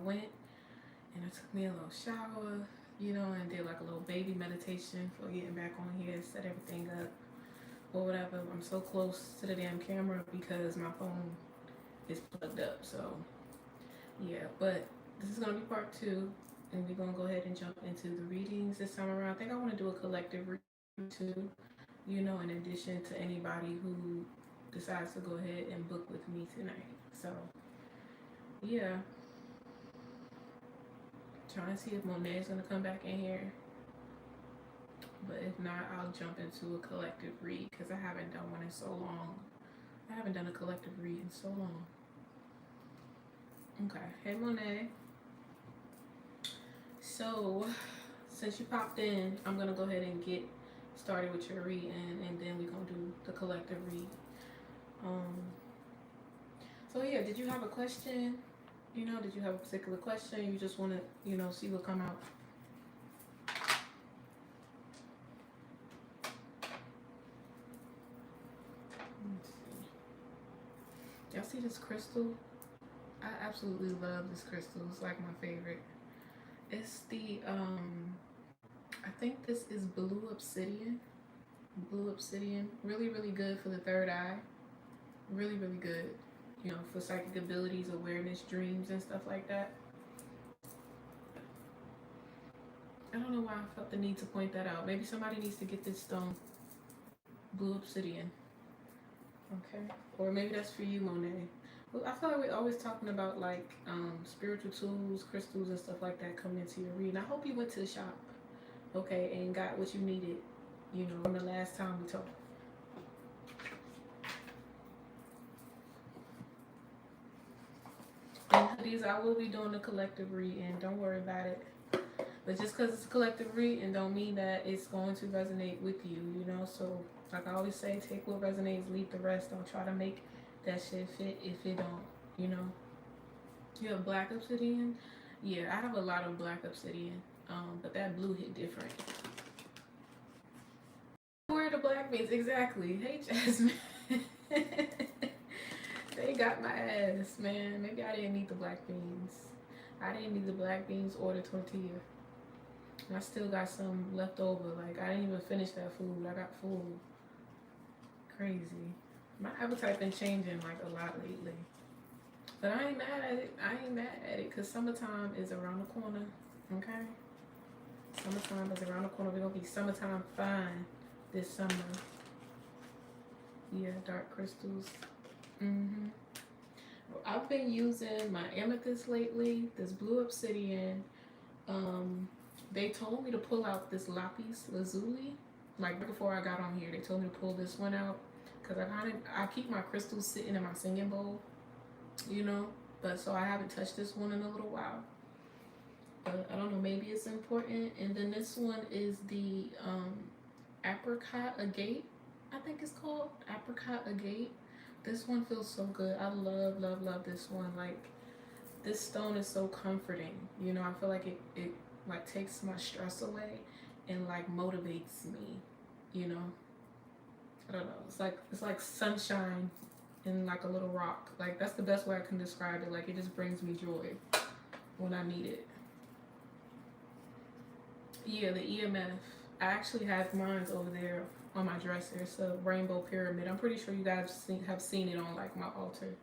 went and I took me a little shower, you know, and did like a little baby meditation for getting back on here, set everything up or whatever. I'm so close to the damn camera because my phone is plugged up. So yeah, but this is gonna be part 2, and we're gonna go ahead and jump into the readings this time around. I think I want to do a collective reading too, you know, in addition to anybody who decides to go ahead and book with me tonight. So yeah, trying to see if Monet's gonna come back in here, but if not, I'll jump into a collective read because I haven't done one in so long. I haven't done a collective read in so long. Okay, hey Monet. So since you popped in, I'm gonna go ahead and get started with your reading, and then we're gonna do the collective read. So yeah, did you have a question? You know, did you have a particular question? You just want to, you know, see what come out? Let's see. Y'all see this crystal? I absolutely love this crystal. It's like my favorite. It's the I think this is blue obsidian. Blue obsidian. Really, really good for the third eye. Really, really good. You know, for psychic abilities, awareness, dreams, and stuff like that. I don't know why I felt the need to point that out. Maybe somebody needs to get this stone. Blue obsidian. Okay. Or maybe that's for you, Monet. Well, I feel like we're always talking about like spiritual tools, crystals, and stuff like that coming into your reading. I hope you went to the shop, okay, and got what you needed, you know, from the last time we talked. And these, I will be doing a collective reading. Don't worry about it. But just because it's a collective reading don't mean that it's going to resonate with you, you know? So, like I always say, take what resonates, leave the rest. Don't try to make that shit fit if it don't, you know? You have black obsidian? Yeah, I have a lot of black obsidian, but that blue hit different. Where are the black beans? Exactly. Hey, Jasmine. They got my ass, man. Maybe I didn't need the black beans. I didn't need the black beans or the tortilla. I still got some left over. Like, I didn't even finish that food. I got full. Crazy. My appetite been changing, like, a lot lately. But I ain't mad at it. I ain't mad at it because summertime is around the corner. Okay? Summertime is around the corner. We're going to be summertime fine this summer. Yeah, dark crystals. I've been using my amethyst lately, this blue obsidian. They told me to pull out this lapis lazuli. Like right before I got on here, they told me to pull this one out because I keep my crystals sitting in my singing bowl, you know. But so I haven't touched this one in a little while. But I don't know, maybe it's important. And then this one is the apricot agate. I think it's called apricot agate. This one feels so good. I love, love, love this one. Like, this stone is so comforting. You know, I feel like it like takes my stress away and like motivates me. You know, I don't know. It's like sunshine in like a little rock. Like, that's the best way I can describe it. Like, it just brings me joy when I need it. Yeah, the EMF. I actually have mine over there on my dresser. It's a rainbow pyramid. I'm pretty sure you guys have seen it on like my altar.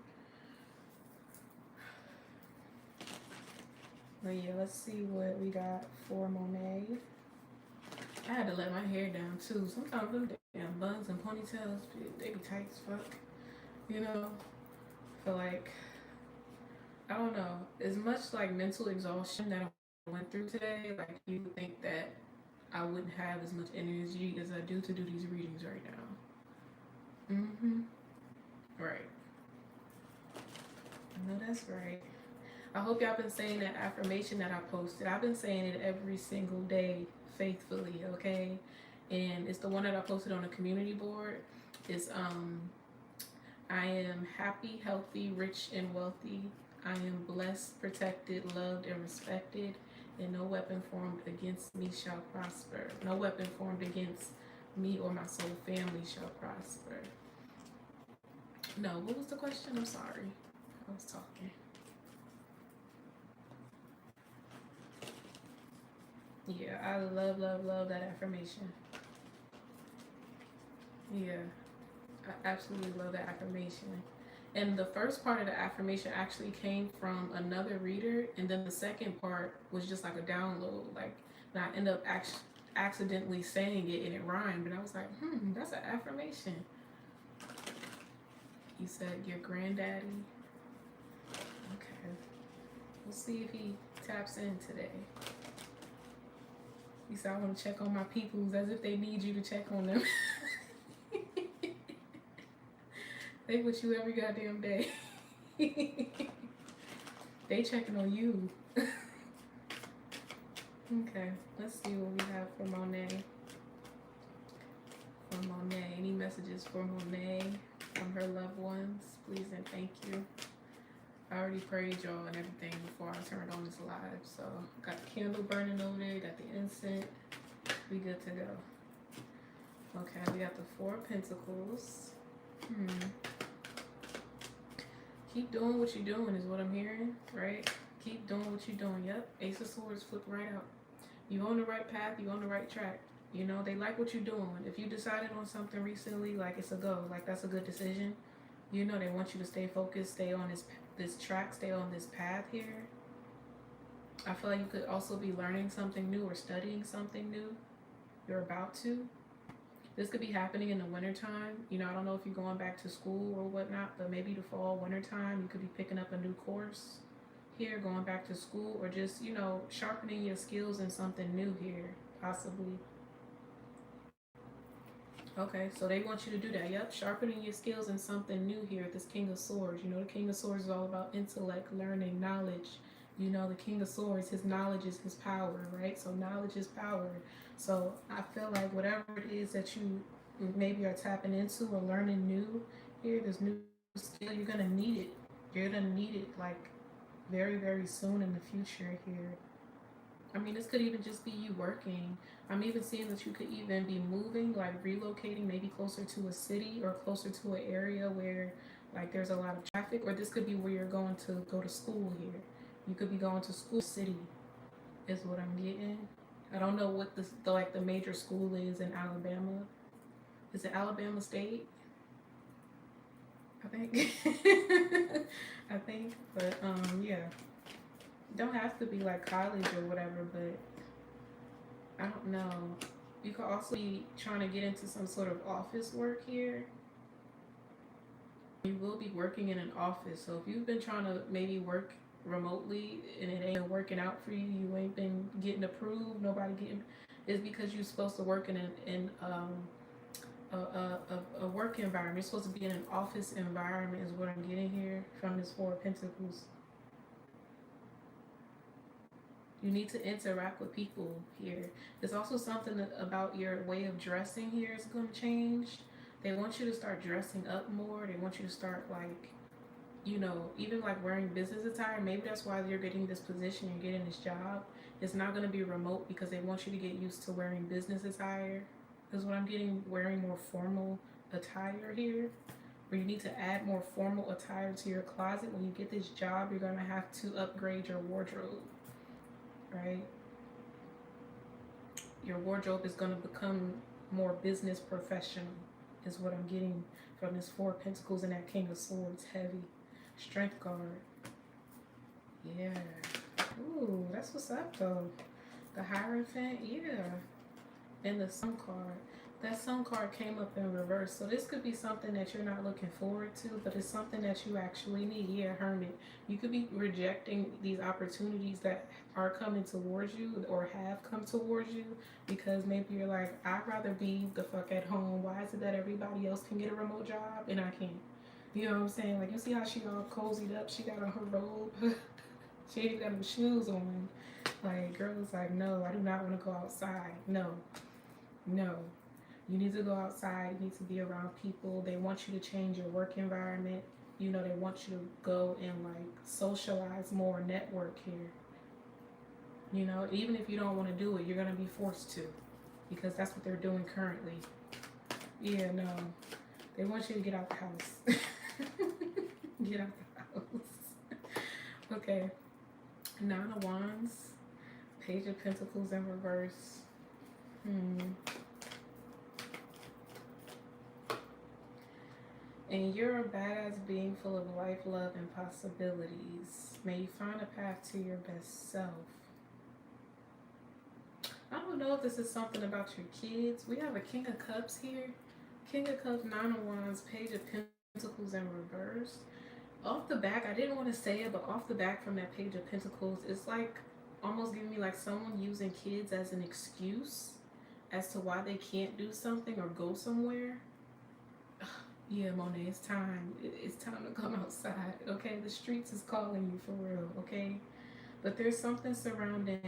But yeah, let's see what we got for Monet. I had to let my hair down too. Sometimes them damn buns and ponytails, they be tight as fuck. You know? I feel like, I don't know, as much like mental exhaustion that I went through today, like you would think that I wouldn't have as much energy as I do to do these readings right now. Right. I know that's right. I hope y'all been saying that affirmation that I posted. I've been saying it every single day faithfully, okay? And it's the one that I posted on the community board. It's I am happy, healthy, rich, and wealthy. I am blessed, protected, loved, and respected. And no weapon formed against me shall prosper. No weapon formed against me or my soul family shall prosper. No, what was the question? I'm sorry. I was talking. Yeah, I love, love, love that affirmation. Yeah, I absolutely love that affirmation. And the first part of the affirmation actually came from another reader, and then the second part was just like a download. Like, and I ended up accidentally saying it and it rhymed, and I was like, that's an affirmation. You said your granddaddy. Okay, we'll see if he taps in today. You said I want to check on my peoples as if they need you to check on them. They with you every goddamn day. They checking on you. Okay, let's see what we have for Monet. For Monet, any messages for Monet from her loved ones? Please and thank you. I already prayed y'all and everything before I turned on this live. So got the candle burning over there, got the incense. We good to go. Okay, we got the Four of Pentacles. Keep doing what you're doing is what I'm hearing, right? Keep doing what you're doing. Yep, Ace of Swords flipped right out. You're on the right path, you're on the right track. You know, they like what you're doing. If you decided on something recently, like it's a go, like that's a good decision. You know, they want you to stay focused, stay on this track, stay on this path here. I feel like you could also be learning something new or studying something new. You're about to. This could be happening in the wintertime. You know, I don't know if you're going back to school or whatnot, but maybe the fall, wintertime, you could be picking up a new course here, going back to school, or just, you know, sharpening your skills in something new here, possibly. Okay, so they want you to do that. Yep, sharpening your skills in something new here with this King of Swords. You know, the King of Swords is all about intellect, learning, knowledge. You know, the King of Swords, his knowledge is his power, right? So knowledge is power. So I feel like whatever it is that you maybe are tapping into or learning new here, this new skill, you're going to need it. You're going to need it like very, very soon in the future here. I mean, this could even just be you working. I'm even seeing that you could even be moving, like relocating maybe closer to a city or closer to an area where like there's a lot of traffic, or this could be where you're going to go to school here. You could be going to school city is what I'm getting. I don't know what the major school is in Alabama. Is it Alabama State? I think. I think, but yeah. Don't have to be like college or whatever, but I don't know. You could also be trying to get into some sort of office work here. You will be working in an office, so if you've been trying to maybe work remotely and it ain't working out for you, you ain't been getting approved, nobody getting, it's because you're supposed to work in a work environment. You're supposed to be in an office environment is what I'm getting here from this Four of Pentacles. You need to interact with people here. There's also something about your way of dressing here is going to change. They want you to start dressing up more. They want you to start like, you know, even like wearing business attire. Maybe that's why you're getting this position, you're getting this job. It's not going to be remote because they want you to get used to wearing business attire. Because what I'm getting, wearing more formal attire here. Or you need to add more formal attire to your closet. When you get this job, you're going to have to upgrade your wardrobe. Right? Your wardrobe is going to become more business professional is what I'm getting from this Four of Pentacles and that King of Swords. Heavy. Strength card. Yeah. Ooh, that's what's up though. The Hierophant, yeah. And the Sun card. That Sun card came up in reverse. So this could be something that you're not looking forward to, but it's something that you actually need. Yeah, Hermit. You could be rejecting these opportunities that are coming towards you or have come towards you because maybe you're like, I'd rather be the fuck at home. Why is it that everybody else can get a remote job and I can't? You know what I'm saying? Like, you see how she all cozied up? She got on her robe. She ain't even got no shoes on. Like, girl is like, no, I do not want to go outside. No. No. You need to go outside. You need to be around people. They want you to change your work environment. You know, they want you to go and like socialize more, network here. You know, even if you don't want to do it, you're going to be forced to because that's what they're doing currently. Yeah, no. They want you to get out the house. Get out the house. Okay. Nine of Wands. Page of Pentacles in reverse. And you're a badass being full of life, love, and possibilities. May you find a path to your best self. I don't know if this is something about your kids. We have a King of Cups here. King of Cups, Nine of Wands, Page of Pentacles in reverse. Off the back, I didn't want to say it, but off the back from that Page of Pentacles, it's like almost giving me like someone using kids as an excuse as to why they can't do something or go somewhere. Yeah, Monet, it's time. It's time to come outside, okay? The streets is calling you for real, okay? But there's something surrounding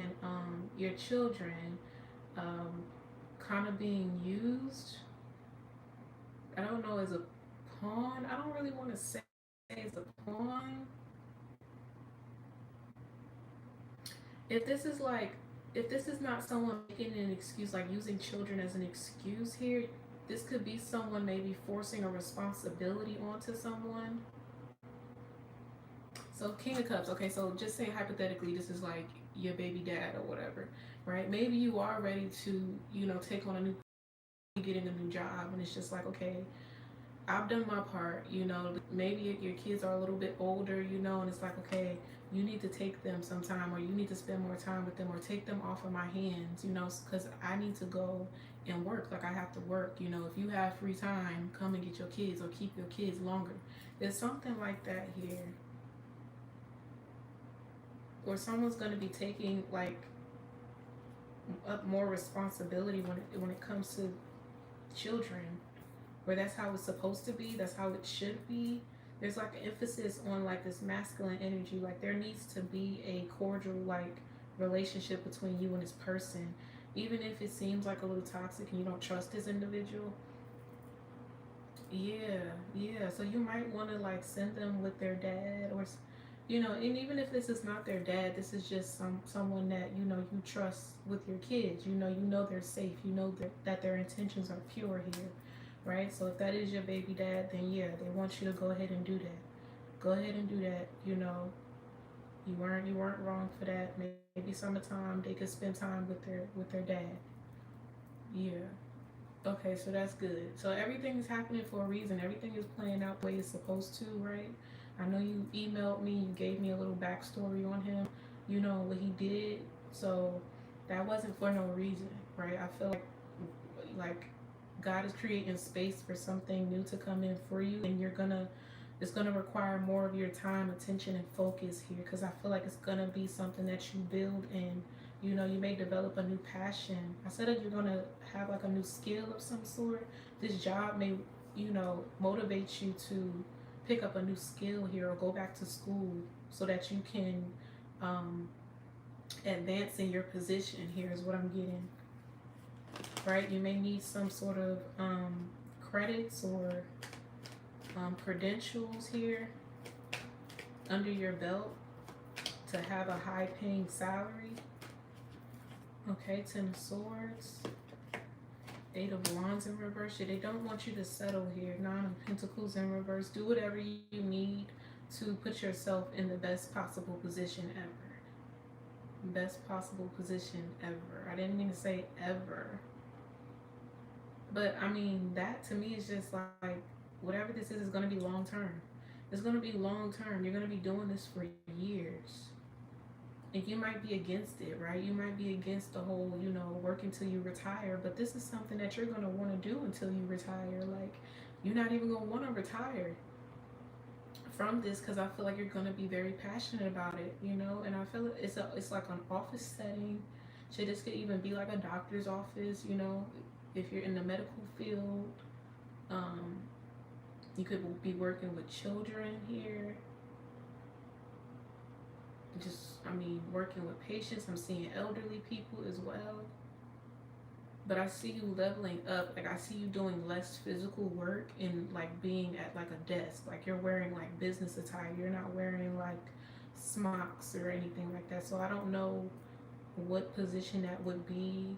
your children kind of being used. I don't know, as a pawn. I don't really want to say as a pawn. If this is not someone making an excuse, like using children as an excuse here, this could be someone maybe forcing a responsibility onto someone. So King of Cups, okay, so just saying hypothetically, this is like your baby dad or whatever, right? Maybe you are ready to, take on a new, getting a new job, and it's just like, okay, I've done my part, maybe your kids are a little bit older, and it's like, okay, you need to take them sometime, or you need to spend more time with them, or take them off of my hands, because I need to go and work. Like, I have to work, if you have free time, come and get your kids, or keep your kids longer. There's something like that here. Or someone's going to be taking like up more responsibility when it comes to children, where that's how it's supposed to be, that's how it should be. There's like an emphasis on like this masculine energy. Like, there needs to be a cordial like relationship between you and this person, even if it seems like a little toxic and you don't trust this individual. Yeah, so you might want to like send them with their dad, or and even if this is not their dad, this is just someone that you trust with your kids. You know they're safe. That their intentions are pure here, right? So if that is your baby dad, then yeah, they want you to go ahead and do that. Go ahead and do that. You weren't wrong for that. Maybe summertime they could spend time with their dad. Yeah. Okay, so that's good. So everything is happening for a reason. Everything is playing out the way it's supposed to, right? I know you emailed me, you gave me a little backstory on him, what he did. So that wasn't for no reason, right? I feel like God is creating space for something new to come in for you, and it's gonna require more of your time, attention, and focus here, because I feel like it's gonna be something that you build, and you may develop a new passion. I said that you're gonna have like a new skill of some sort. This job may motivate you to pick up a new skill here, or go back to school so that you can advance in your position here, is what I'm getting, right? You may need some sort of credits or credentials here under your belt to have a high paying salary. Okay, 10 of Swords, 8 of Wands in reverse. Yeah, they don't want you to settle here. 9 of Pentacles in reverse. Do whatever you need to put yourself in the best possible position ever. Best possible position ever. I didn't mean to say ever. But I mean, that to me is just like, whatever this is going to be long term. It's going to be long term. You're going to be doing this for years. And you might be against it, right? You might be against the whole, work until you retire. But this is something that you're going to want to do until you retire. Like, you're not even going to want to retire from this, because I feel like you're going to be very passionate about it, And I feel it's like an office setting. Shit, this could even be like a doctor's office, if you're in the medical field. You could be working with children here. Working with patients. I'm seeing elderly people as well. But I see you leveling up. Like, I see you doing less physical work and like being at like a desk. Like, you're wearing like business attire. You're not wearing like smocks or anything like that. So I don't know what position that would be,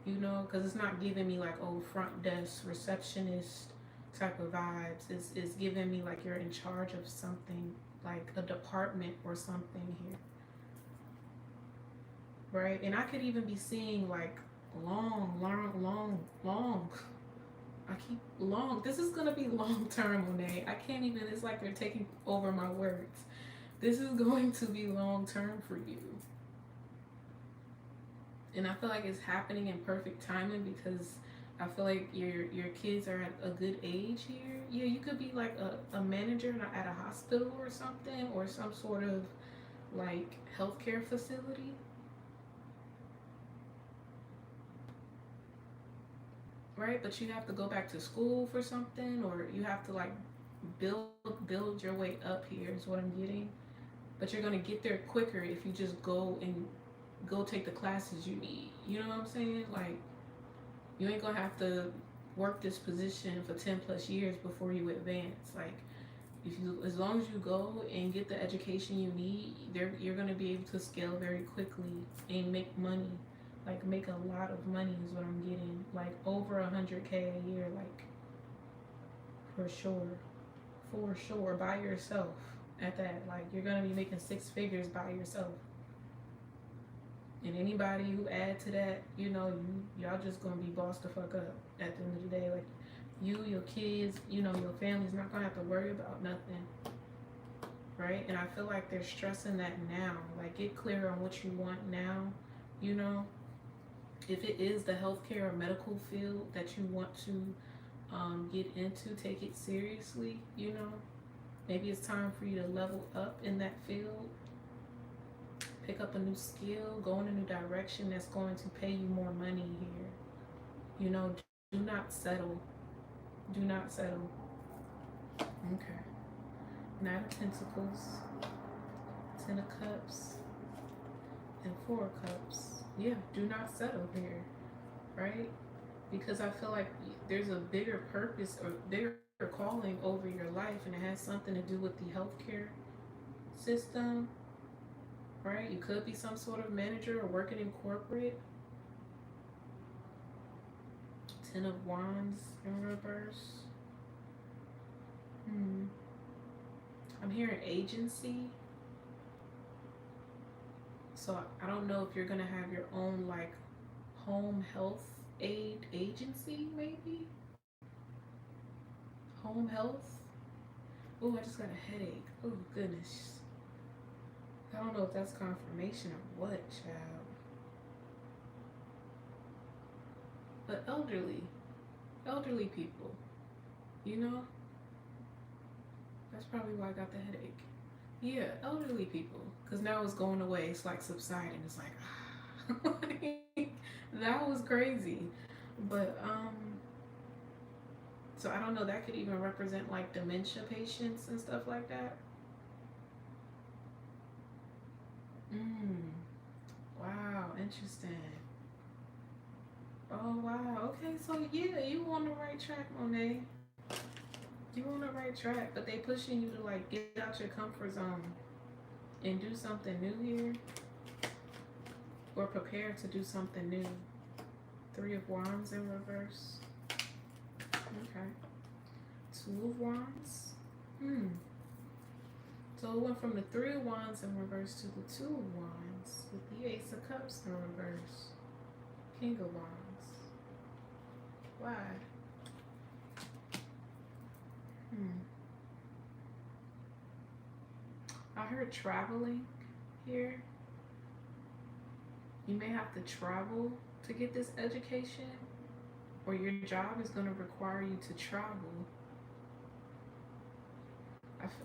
because it's not giving me like, oh, front desk, receptionist type of vibes. It's giving me like you're in charge of something, like a department or something here. right? And I could even be seeing like long. I keep long. This is gonna be long term, Monet. I can't even. It's like they're taking over my words. This is going to be long term for you, and I feel like it's happening in perfect timing because I feel like your kids are at a good age here. Yeah, you could be like a manager at a hospital or something, or some sort of like healthcare facility, right? But you have to go back to school for something, or you have to like build build your way up here is what I'm getting. But you're gonna get there quicker if you just go take the classes you need. You know what I'm saying? Like you ain't gonna have to work this position for 10 plus years before you advance. Like if you, as long as you go and get the education you need, you're gonna be able to scale very quickly and make money. Like make a lot of money is what I'm getting. Like over 100K a year, like for sure, for sure, by yourself. At that, like you're gonna be making six figures by yourself. And anybody who add to that, y'all just gonna be bossed the fuck up at the end of the day. Like you, your kids, your family's not gonna have to worry about nothing, right? And I feel like they're stressing that now. Like get clear on what you want now. You know, if it is the healthcare or medical field that you want to get into, take it seriously. Maybe it's time for you to level up in that field, pick up a new skill, go in a new direction that's going to pay you more money here. Do not settle. Do not settle. Okay. Nine of Pentacles, Ten of Cups, and Four of Cups. Yeah, do not settle here, right? Because I feel like there's a bigger purpose or bigger calling over your life, and it has something to do with the healthcare system, right? You could be some sort of manager or working in corporate. Ten of Wands in reverse. I'm hearing agency. So I don't know if you're gonna have your own like home health aid agency, maybe? Home health? Oh, I just got a headache. Oh, goodness. I don't know if that's confirmation or what, child. But elderly people, that's probably why I got the headache. Yeah, elderly people, because now it's going away. It's like subsiding. It's like, that was crazy. But, so I don't know, that could even represent like dementia patients and stuff like that. Wow, interesting. Oh wow, okay, so yeah, you on the right track, Monet. You on the right track, but they pushing you to like get out your comfort zone and do something new here, or prepare to do something new. Three of Wands in reverse. Okay. Two of Wands. So it went from the Three of Wands in reverse to the Two of Wands with the Ace of Cups in reverse. King of Wands. Why? I heard traveling here. You may have to travel to get this education, or your job is going to require you to travel.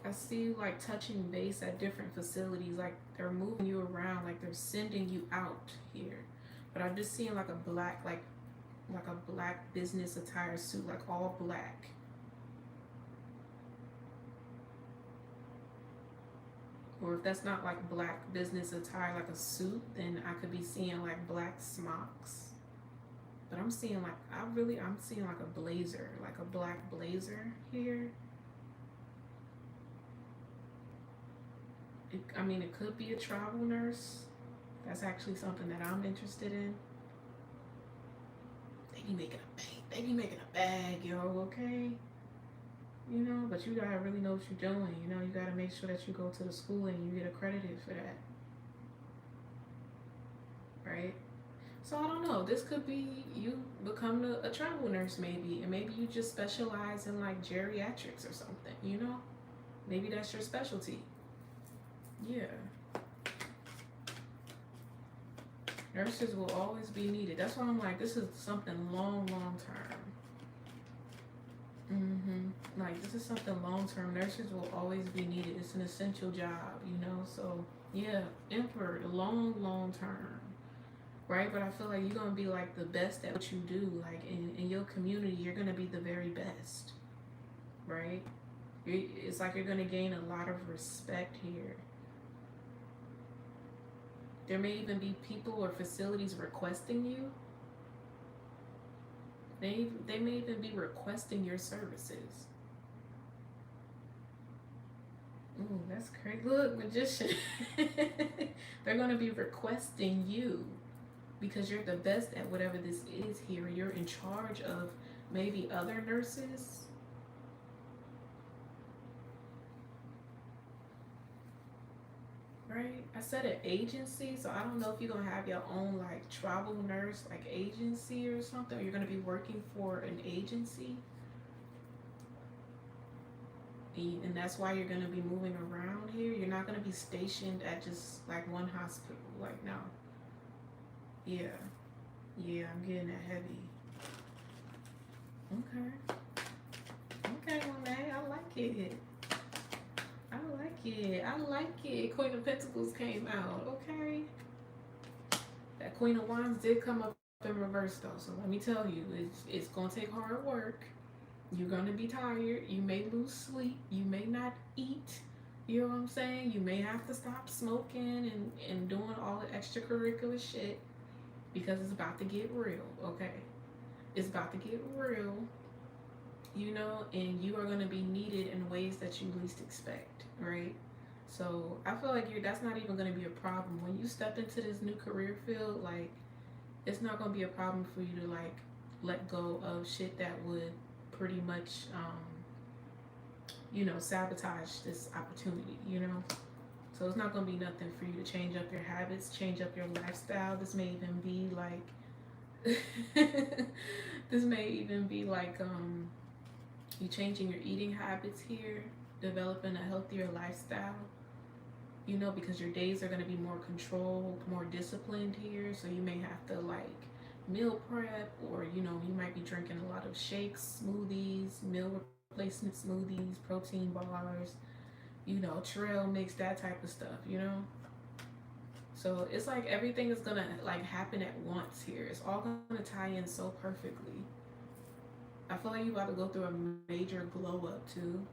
I see you like touching base at different facilities, like they're moving you around, like they're sending you out here. But I'm just seeing like a black, like a black business attire suit, like all black. Or if that's not like black business attire, like a suit, then I could be seeing like black smocks. But I'm seeing like, I'm seeing like a blazer, like a black blazer here. It could be a travel nurse. That's actually something that I'm interested in. They be making a bank. They be making a bag, yo, okay? But you gotta really know what you're doing. You gotta make sure that you go to the school and you get accredited for that. right? So I don't know. This could be you become a travel nurse maybe, and maybe you just specialize in like geriatrics or something. You know, maybe that's your specialty. Yeah, nurses will always be needed. That's why I'm like, this is something long, long term. Like this is something long term. Nurses will always be needed. It's an essential job, you know. So yeah, Emperor, long, long term, right? But I feel like you're gonna be like the best at what you do. Like in your community, you're gonna be the very best, right? It's like you're gonna gain a lot of respect here. There may even be people or facilities requesting you. They may even be requesting your services. Ooh, that's crazy. Look, magician. They're gonna be requesting you because you're the best at whatever this is here. You're in charge of maybe other nurses. Right? I said an agency, so I don't know if you're gonna have your own like travel nurse like agency or something, or you're gonna be working for an agency. And that's why you're gonna be moving around here. You're not gonna be stationed at just like one hospital. Like no. Yeah. Yeah, I'm getting that heavy. Okay. Okay, Monet, I like it. I like it. I like it. Queen of Pentacles came out. Okay. That Queen of Wands did come up in reverse though. So let me tell you, it's gonna take hard work. You're gonna be tired. You may lose sleep. You may not eat. You know what I'm saying? You may have to stop smoking and doing all the extracurricular shit because it's about to get real, okay? It's about to get real, you know, and you are going to be needed in ways that you least expect, right? So I feel like that's not even going to be a problem. When you step into this new career field, like, it's not going to be a problem for you to, like, let go of shit that would pretty much, you know, sabotage this opportunity, you know? So it's not going to be nothing for you to change up your habits, change up your lifestyle. This may even be like, this may even be like, you changing your eating habits here, developing a healthier lifestyle, you know, because your days are going to be more controlled, more disciplined here. So you may have to like meal prep, or, you know, you might be drinking a lot of shakes, smoothies, meal replacement smoothies, protein bars, you know, trail mix, that type of stuff, you know? So it's like everything is gonna like happen at once here. It's all gonna tie in so perfectly. I feel like you about to go through a major glow up too.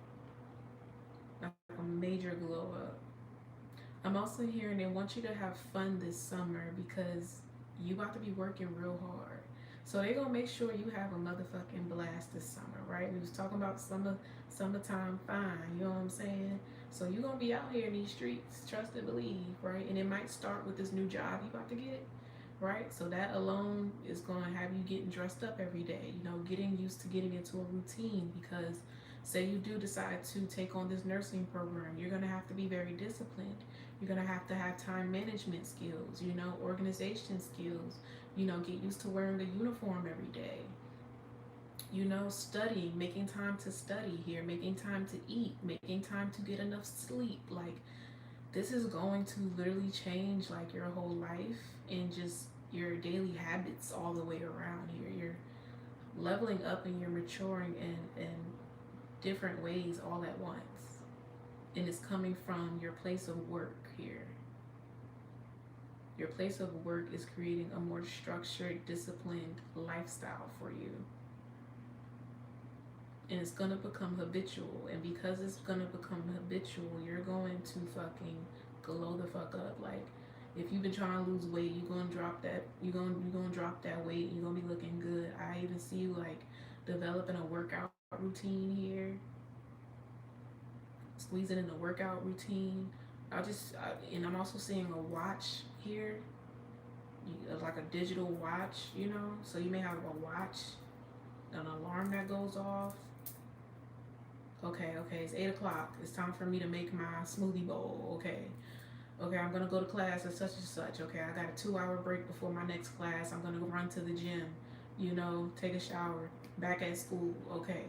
Like a major glow up. I'm also hearing they want you to have fun this summer because you about to be working real hard. So they gonna make sure you have a motherfucking blast this summer, right? We was talking about summertime fine, you know what I'm saying? So you gonna be out here in these streets, trust and believe, right? And it might start with this new job you about to get, right? So that alone is gonna have you getting dressed up every day, you know, getting used to getting into a routine, because say you do decide to take on this nursing program, you're gonna have to be very disciplined. You're gonna have to have time management skills, you know, organization skills, you know, get used to wearing a uniform every day. You know, studying, making time to study here, making time to eat, making time to get enough sleep. Like, this is going to literally change like your whole life and just your daily habits all the way around here. You're leveling up and you're maturing in different ways all at once. And it's coming from your place of work here. Your place of work is creating a more structured, disciplined lifestyle for you. And it's gonna become habitual. And because it's gonna become habitual, you're going to fucking glow the fuck up. Like, if you've been trying to lose weight, you're gonna drop that. You're gonna drop that weight. You're gonna be looking good. I even see you like developing a workout routine here. Squeezing in a workout routine. And I'm also seeing a watch here, like a digital watch, you know. So you may have a watch, an alarm that goes off. Okay, it's 8 o'clock. It's time for me to make my smoothie bowl. Okay, I'm gonna go to class at such and such. Okay, I got a 2 hour break before my next class. I'm gonna go run to the gym, take a shower, back at school. Okay,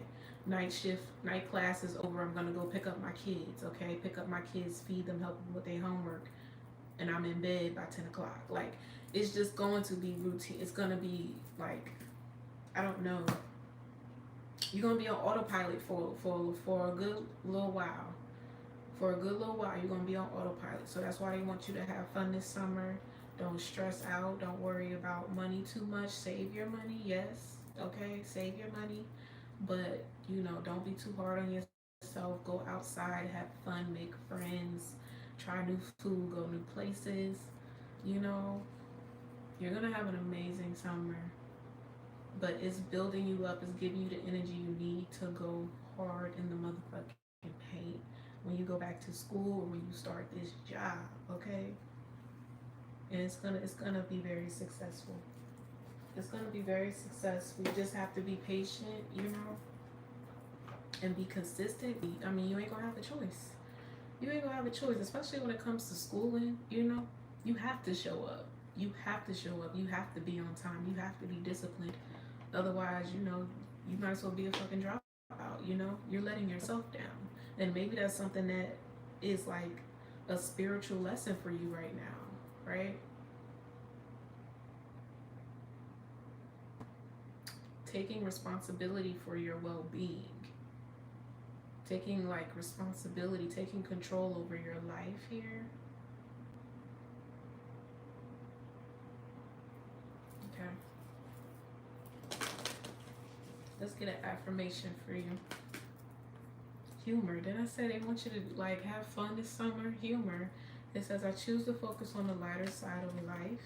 night shift, night class is over. I'm gonna go pick up my kids. Okay, pick up my kids, feed them, help them with their homework, and I'm in bed by 10 o'clock. Like, it's just going to be routine. It's gonna be like, I don't know. You're gonna be on autopilot for a good little while. For a good little while, you're gonna be on autopilot. So that's why they want you to have fun this summer. Don't stress out. Don't worry about money too much. Save your money, yes. Okay, save your money. But don't be too hard on yourself. Go outside, have fun, make friends, try new food, go new places. You know, you're gonna have an amazing summer. But it's building you up, it's giving you the energy you need to go hard in the motherfucking paint when you go back to school or when you start this job, okay? And it's gonna be very successful. It's gonna be very successful. You just have to be patient, and be consistent. I mean, you ain't gonna have a choice. You ain't gonna have a choice, especially when it comes to schooling, you have to show up. You have to show up. You have to be on time. You have to be disciplined. Otherwise, you might as well be a fucking dropout, You're letting yourself down. And maybe that's something that is like a spiritual lesson for you right now, right? Taking responsibility for your well-being. Taking responsibility, taking control over your life here. Let's get an affirmation for you. Humor. Then I said they want you to have fun this summer. Humor. It says I choose to focus on the lighter side of life,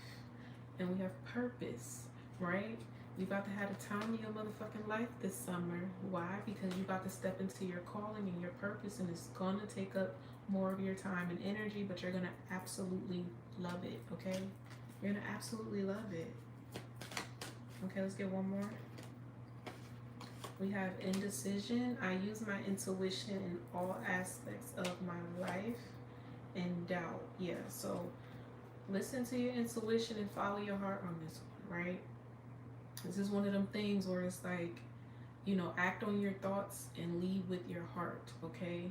and we have purpose, right? You about to have a time in your motherfucking life this summer. Why? Because you about to step into your calling and your purpose, and it's gonna take up more of your time and energy, but you're gonna absolutely love it. Okay? You're gonna absolutely love it. Okay, let's get one more. We have indecision. I use my intuition in all aspects of my life. And doubt. Yeah, so listen to your intuition and follow your heart on this one, right? This is one of them things where it's act on your thoughts and lead with your heart, okay?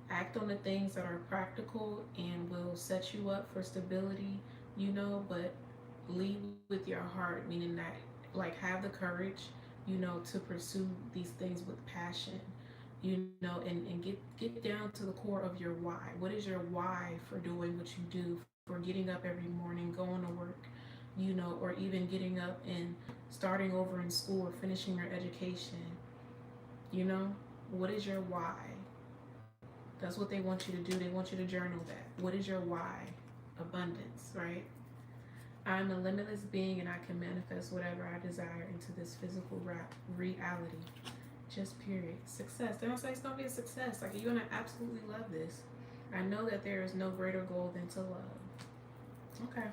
Act on the things that are practical and will set you up for stability, but lead with your heart, meaning that, have the courage to pursue these things with passion, and get down to the core of your why. What is your why for doing what you do, for getting up every morning, going to work, or even getting up and starting over in school or finishing your education? What is your why? That's what they want you to do. They want you to journal that. What is your why? Abundance, right? I'm a limitless being and I can manifest whatever I desire into this physical reality. Just period. Success. They don't say it's going to be a success. You're going to absolutely love this. I know that there is no greater goal than to love. Okay.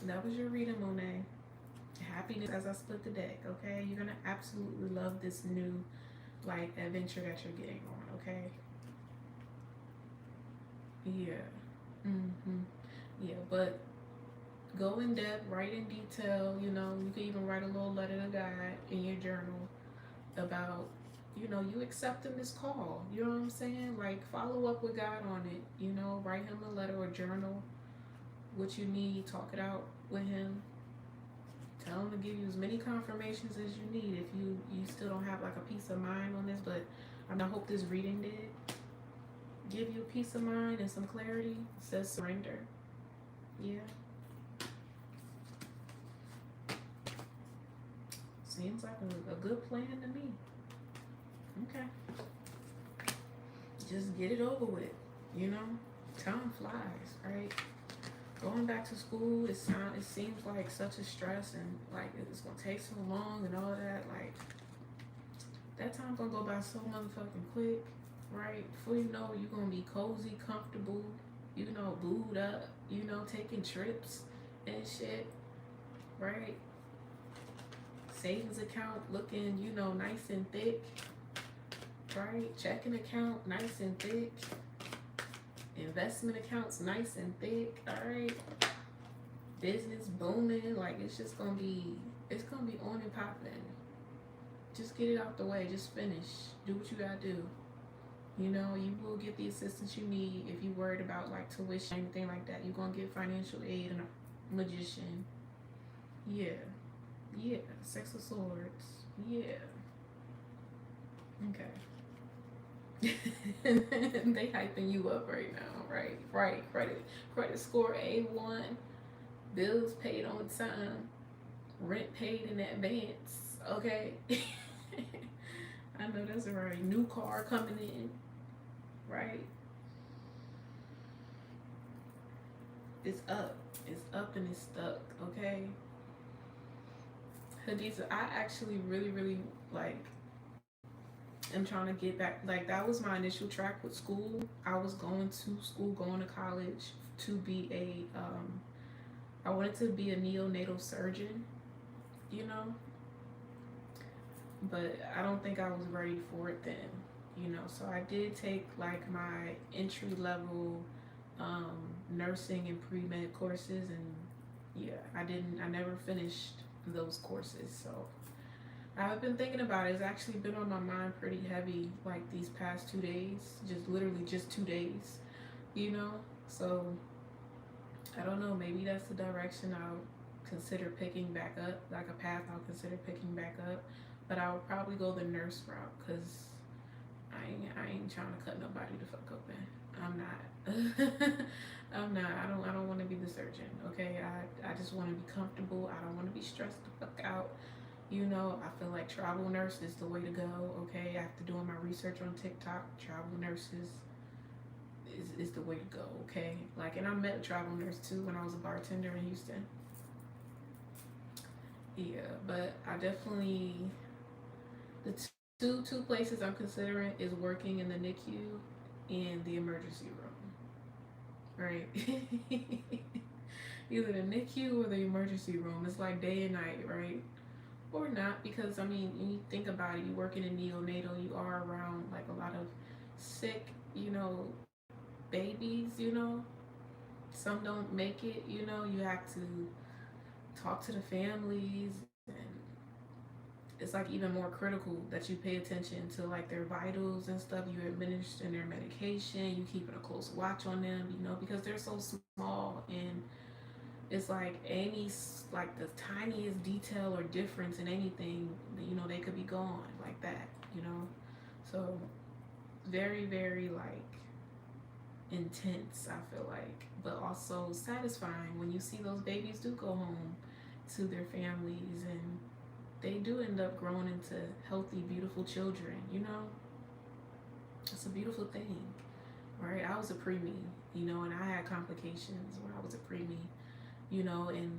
That was your reading, Monet. Happiness as I split the deck, okay? You're going to absolutely love this new, adventure that you're getting on, okay? Yeah. Yeah, but go in depth, write in detail, you can even write a little letter to God in your journal about, you accepting this call. You know what I'm saying? Follow up with God on it, write him a letter or journal what you need, talk it out with him. Tell him to give you as many confirmations as you need if you still don't have a peace of mind on this, but I hope this reading did give you peace of mind and some clarity. It says surrender. Yeah. Seems like a good plan to me. Okay. Just get it over with, Time flies, right? Going back to school, it seems like such a stress and it's gonna take so long and all that. That time gonna go by so motherfucking quick, right? Before you know, you're gonna be cozy, comfortable, booed up, taking trips and shit, right? Savings account looking, nice and thick, right? Checking account nice and thick, Investment accounts nice and thick, all right? Business booming, like it's gonna be on and popping. Just get it out the way, just finish. Do what you gotta do. You know, you will get the assistance you need if you worried about like tuition, anything like that. You're gonna get financial aid and a magician. Yeah. Yeah. Sex of Swords. Yeah. Okay. They hyping you up right now, right? Right. Credit score A1, bills paid on time, rent paid in advance. Okay. I know that's right. New car coming in, right? It's up. It's up and it's stuck, okay? Hadiza, I actually really like am trying to get back. Like that was my initial track with school. I was going to school, going to college to be I wanted to be a neonatal surgeon, you know, but I don't think I was ready for it then, you know. So I did take like my entry level nursing and pre-med courses, and yeah, I never finished those courses. So I've been thinking about it. It's actually been on my mind pretty heavy like these past 2 days, just literally just 2 days, you know. So I don't know, maybe that's the direction I'll consider picking back up, like a path I'll consider picking back up. But I would probably go the nurse route because I ain't trying to cut nobody the fuck open. I'm not. I'm not. I don't want to be the surgeon. Okay. I just want to be comfortable. I don't want to be stressed the fuck out. You know, I feel like travel nurse is the way to go. Okay. After doing my research on TikTok, travel nurses is the way to go. Okay. Like, and I met a travel nurse too when I was a bartender in Houston. Yeah, but I definitely the two places I'm considering is working in the NICU and the emergency room. Right. Either the NICU or the emergency room. It's like day and night, right? Or not, because I mean, when you think about it, you working in neonatal, you are around like a lot of sick, you know, babies, you know. Some don't make it, you know. You have to talk to the families, and it's like even more critical that you pay attention to like their vitals and stuff. You administer their medication, you keeping a close watch on them, you know, because they're so small, and it's like any like the tiniest detail or difference in anything, you know, they could be gone like that, you know. So very like intense, I feel like, but also satisfying when you see those babies do go home to their families, and they do end up growing into healthy, beautiful children, you know. It's a beautiful thing, right? I was a preemie, you know, and I had complications when I was a preemie, you know, and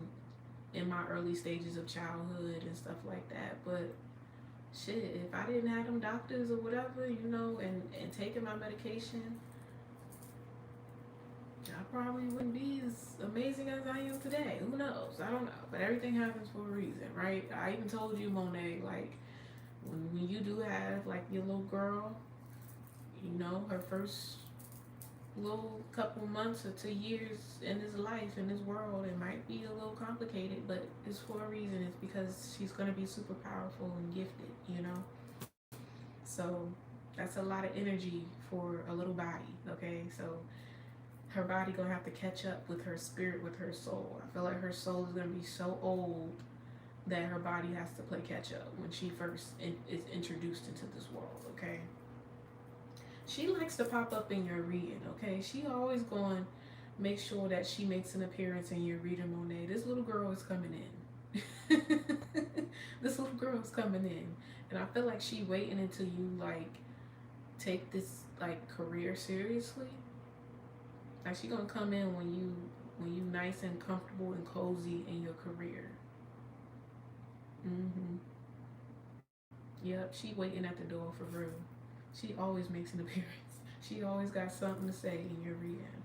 in my early stages of childhood and stuff like that. But shit, if I didn't have them doctors or whatever, you know, and taking my medication, I probably wouldn't be as amazing as I am today. Who knows? I don't know. But everything happens for a reason, right? I even told you, Monet, like, when you do have, like, your little girl, you know, her first little couple months or 2 years in this life, in this world, it might be a little complicated, but it's for a reason. It's because she's going to be super powerful and gifted, you know? So that's a lot of energy for a little body, okay? So her body gonna have to catch up with her spirit, with her soul. I feel like her soul is gonna be so old that her body has to play catch up when she first is introduced into this world, okay? She likes to pop up in your reading, okay? She always going to make sure that she makes an appearance in your reading, Monet. This little girl is coming in. This little girl is coming in. And I feel like she waiting until you, like, take this, like, career seriously. Like, she gonna come in when you nice and comfortable and cozy in your career. Yep, she waiting at the door for real. She always makes an appearance. She always got something to say in your reading.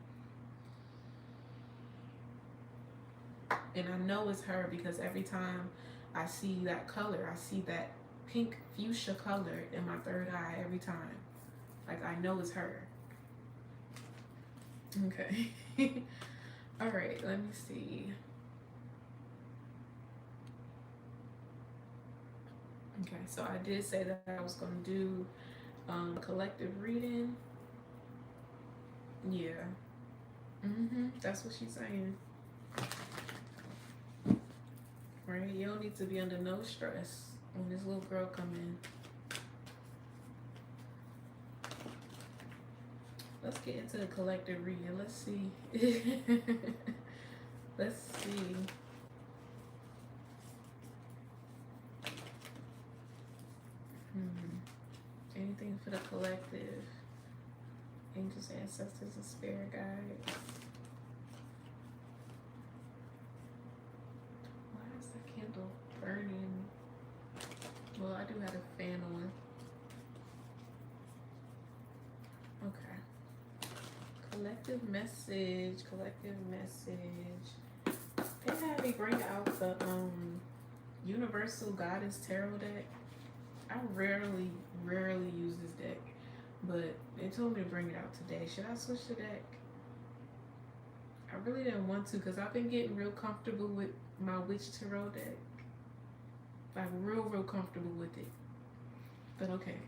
And I know it's her because every time I see that color, I see that pink fuchsia color in my third eye every time. Like, I know it's her. Okay. All right, let me see. Okay, so I did say that I was going to do collective reading. Yeah. That's what she's saying. Right? You don't need to be under no stress when this little girl come in. Let's get into the collective reading. Let's see. Let's see. Anything for the collective. Angels, ancestors, and spirit guides. Why is the candle burning? Well, I do have a fan on. Okay. Collective message. Collective message. They had me bring out the Universal Goddess Tarot deck. I rarely use this deck, but they told me to bring it out today. Should I switch the deck? I really didn't want to because I've been getting real comfortable with my Witch Tarot deck. Like real comfortable with it. But okay.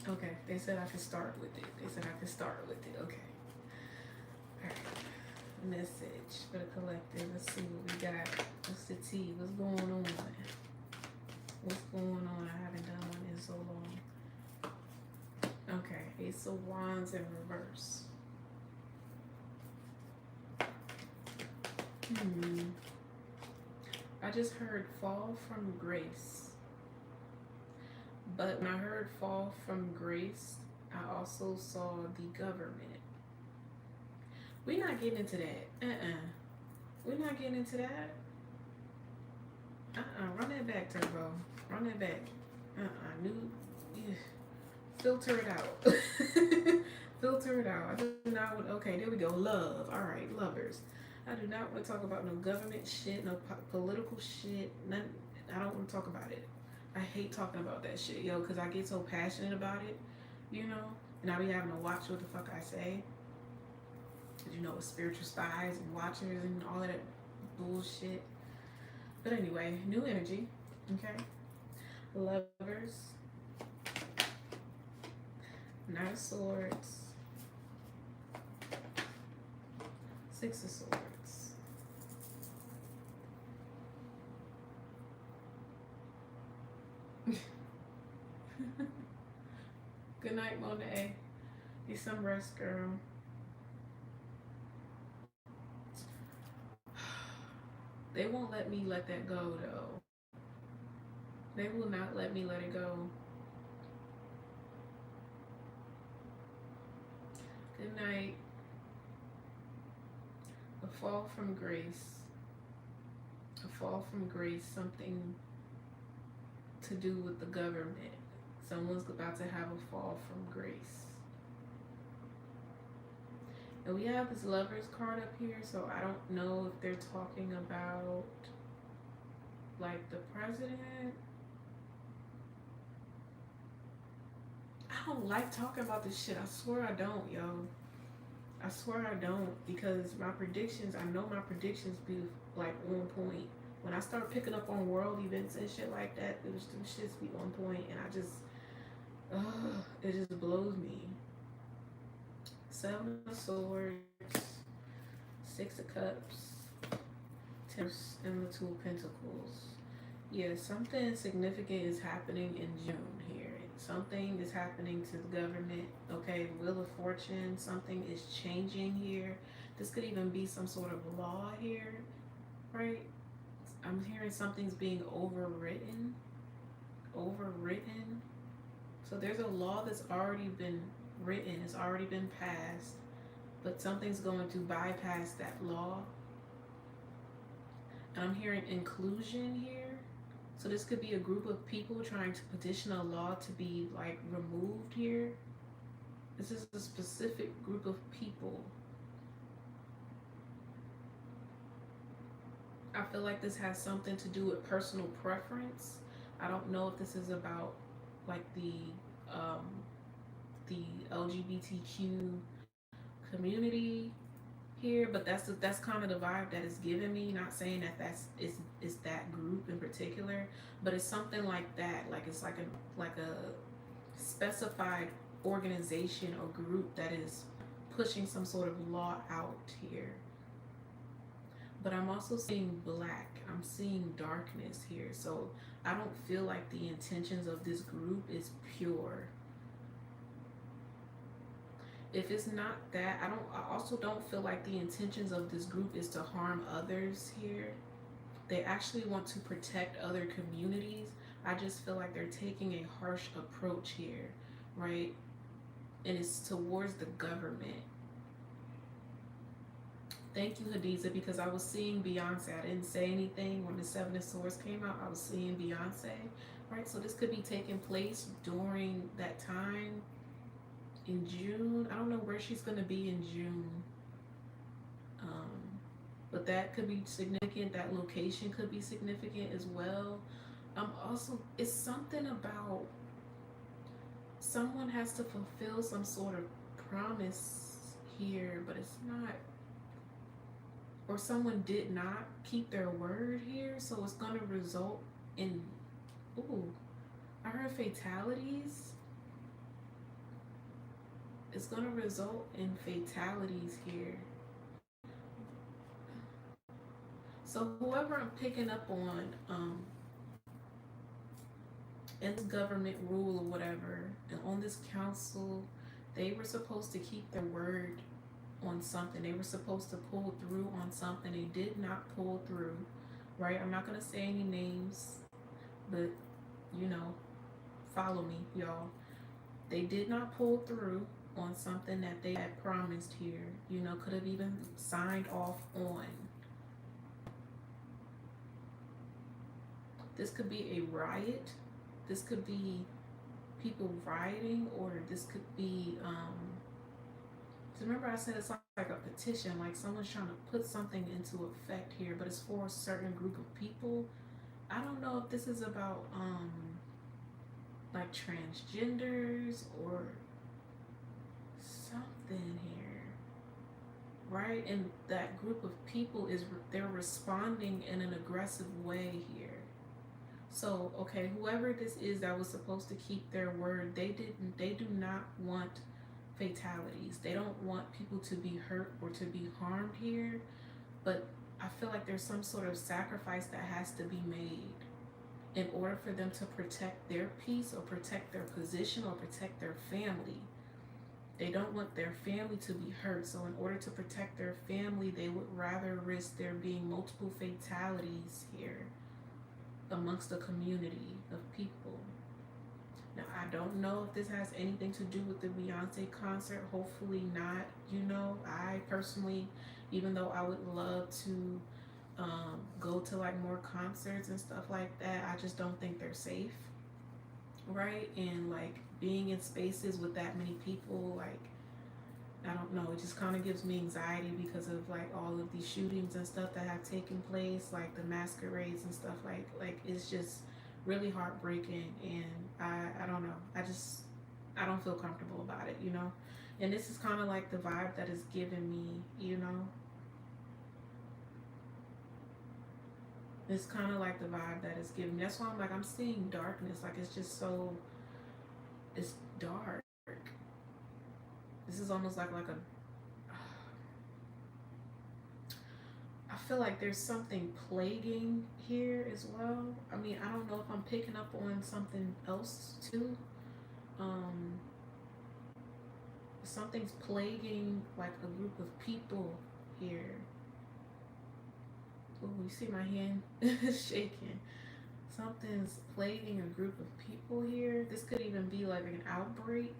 Okay, they said I could start with it. Okay. Alright. Message for the collective. Let's see what we got. What's the tea? What's going on? What's going on? I haven't done one in so long. Okay, Ace of Wands in reverse. I just heard fall from grace. But when I heard fall from grace, I also saw the government. We're not getting into that. We're not getting into that. Run that back, Turbo. Run that back. Filter it out. Filter it out. I do not want. Okay, there we go. Love. All right, lovers. I do not want to talk about no government shit, no political shit. None. I don't want to talk about it. I hate talking about that shit, yo, because I get so passionate about it, you know? And I be having to watch what the fuck I say. You know, with spiritual spies and watchers and all of that bullshit. But anyway, new energy, okay? Lovers. Knight of Swords. Six of Swords. Good night, Monet. Need some rest, girl. They won't let me let that go, though. They will not let me let it go. Good night. A fall from grace. A fall from grace, something to do with the government. Someone's about to have a fall from grace. And we have this Lovers card up here, so I don't know if they're talking about like the president. I don't like talking about this shit. I swear I don't, yo. I swear I don't, because my predictions, I know my predictions be like on point. When I start picking up on world events and shit like that, them shits be on point, and I just, it just blows me. Seven of Swords, Six of Cups, Ten, and the Two of Pentacles. Yeah, something significant is happening in June here. Something is happening to the government. Okay, Wheel of Fortune, something is changing here. This could even be some sort of law here, right? I'm hearing something's being overwritten. So there's a law that's already been written, it's already been passed, but something's going to bypass that law. And I'm hearing inclusion here. So this could be a group of people trying to petition a law to be like removed here. This is a specific group of people. I feel like this has something to do with personal preference. I don't know if this is about like the the LGBTQ community here, but that's kind of the vibe that is giving me. Not saying that is that group in particular, but it's something like that. Like it's like a specified organization or group that is pushing some sort of law out here. But I'm also seeing black. I'm seeing darkness here. So I don't feel like the intentions of this group is pure. If it's not that, I also don't feel like the intentions of this group is to harm others here. They actually want to protect other communities. I just feel like they're taking a harsh approach here, right? And it's towards the government. Thank you, Hadiza, because I was seeing Beyonce. I didn't say anything when the Seven of Swords came out. I was seeing Beyonce, right? So this could be taking place during that time in June. I don't know where she's going to be in June. But that could be significant. That location could be significant as well. Also, it's something about someone has to fulfill some sort of promise here, but it's not, or someone did not keep their word here, so it's going to result in, ooh, I heard fatalities. It's going to result in fatalities here. So whoever I'm picking up on, in this government rule or whatever, and on this council, they were supposed to keep their word on something. They were supposed to pull through on something. They did not pull through, right? I'm not going to say any names, but, you know, follow me, y'all. They did not pull through on something that they had promised here, you know, could have even signed off on. This could be a riot. This could be people rioting, or this could be, so remember I said it's like a petition, like someone's trying to put something into effect here, but it's for a certain group of people. I don't know if this is about, like transgenders or something here, right? And that group of people they're responding in an aggressive way here. So, okay, whoever this is that was supposed to keep their word, they do not want fatalities. They don't want people to be hurt or to be harmed here, but I feel like there's some sort of sacrifice that has to be made in order for them to protect their peace or protect their position or protect their family. They don't want their family to be hurt. So in order to protect their family, they would rather risk there being multiple fatalities here amongst a community of people. Now, I don't know if this has anything to do with the Beyonce concert. Hopefully not. You know, I personally, even though I would love to go to like more concerts and stuff like that, I just don't think they're safe, right? And like being in spaces with that many people, like, I don't know, it just kind of gives me anxiety because of like all of these shootings and stuff that have taken place, like the masquerades and stuff, like it's just really heartbreaking. And I don't know, I don't feel comfortable about it, you know. And this is kind of like the vibe that is giving me, you know. It's kind of like the vibe that is giving me. That's why I'm like, I'm seeing darkness. Like, it's just so, it's dark. This is almost like a, I feel like there's something plaguing here as well. I mean, I don't know if I'm picking up on something else too. Something's plaguing like a group of people here. Oh, you see my hand shaking. Something's plaguing a group of people here. This could even be like an outbreak.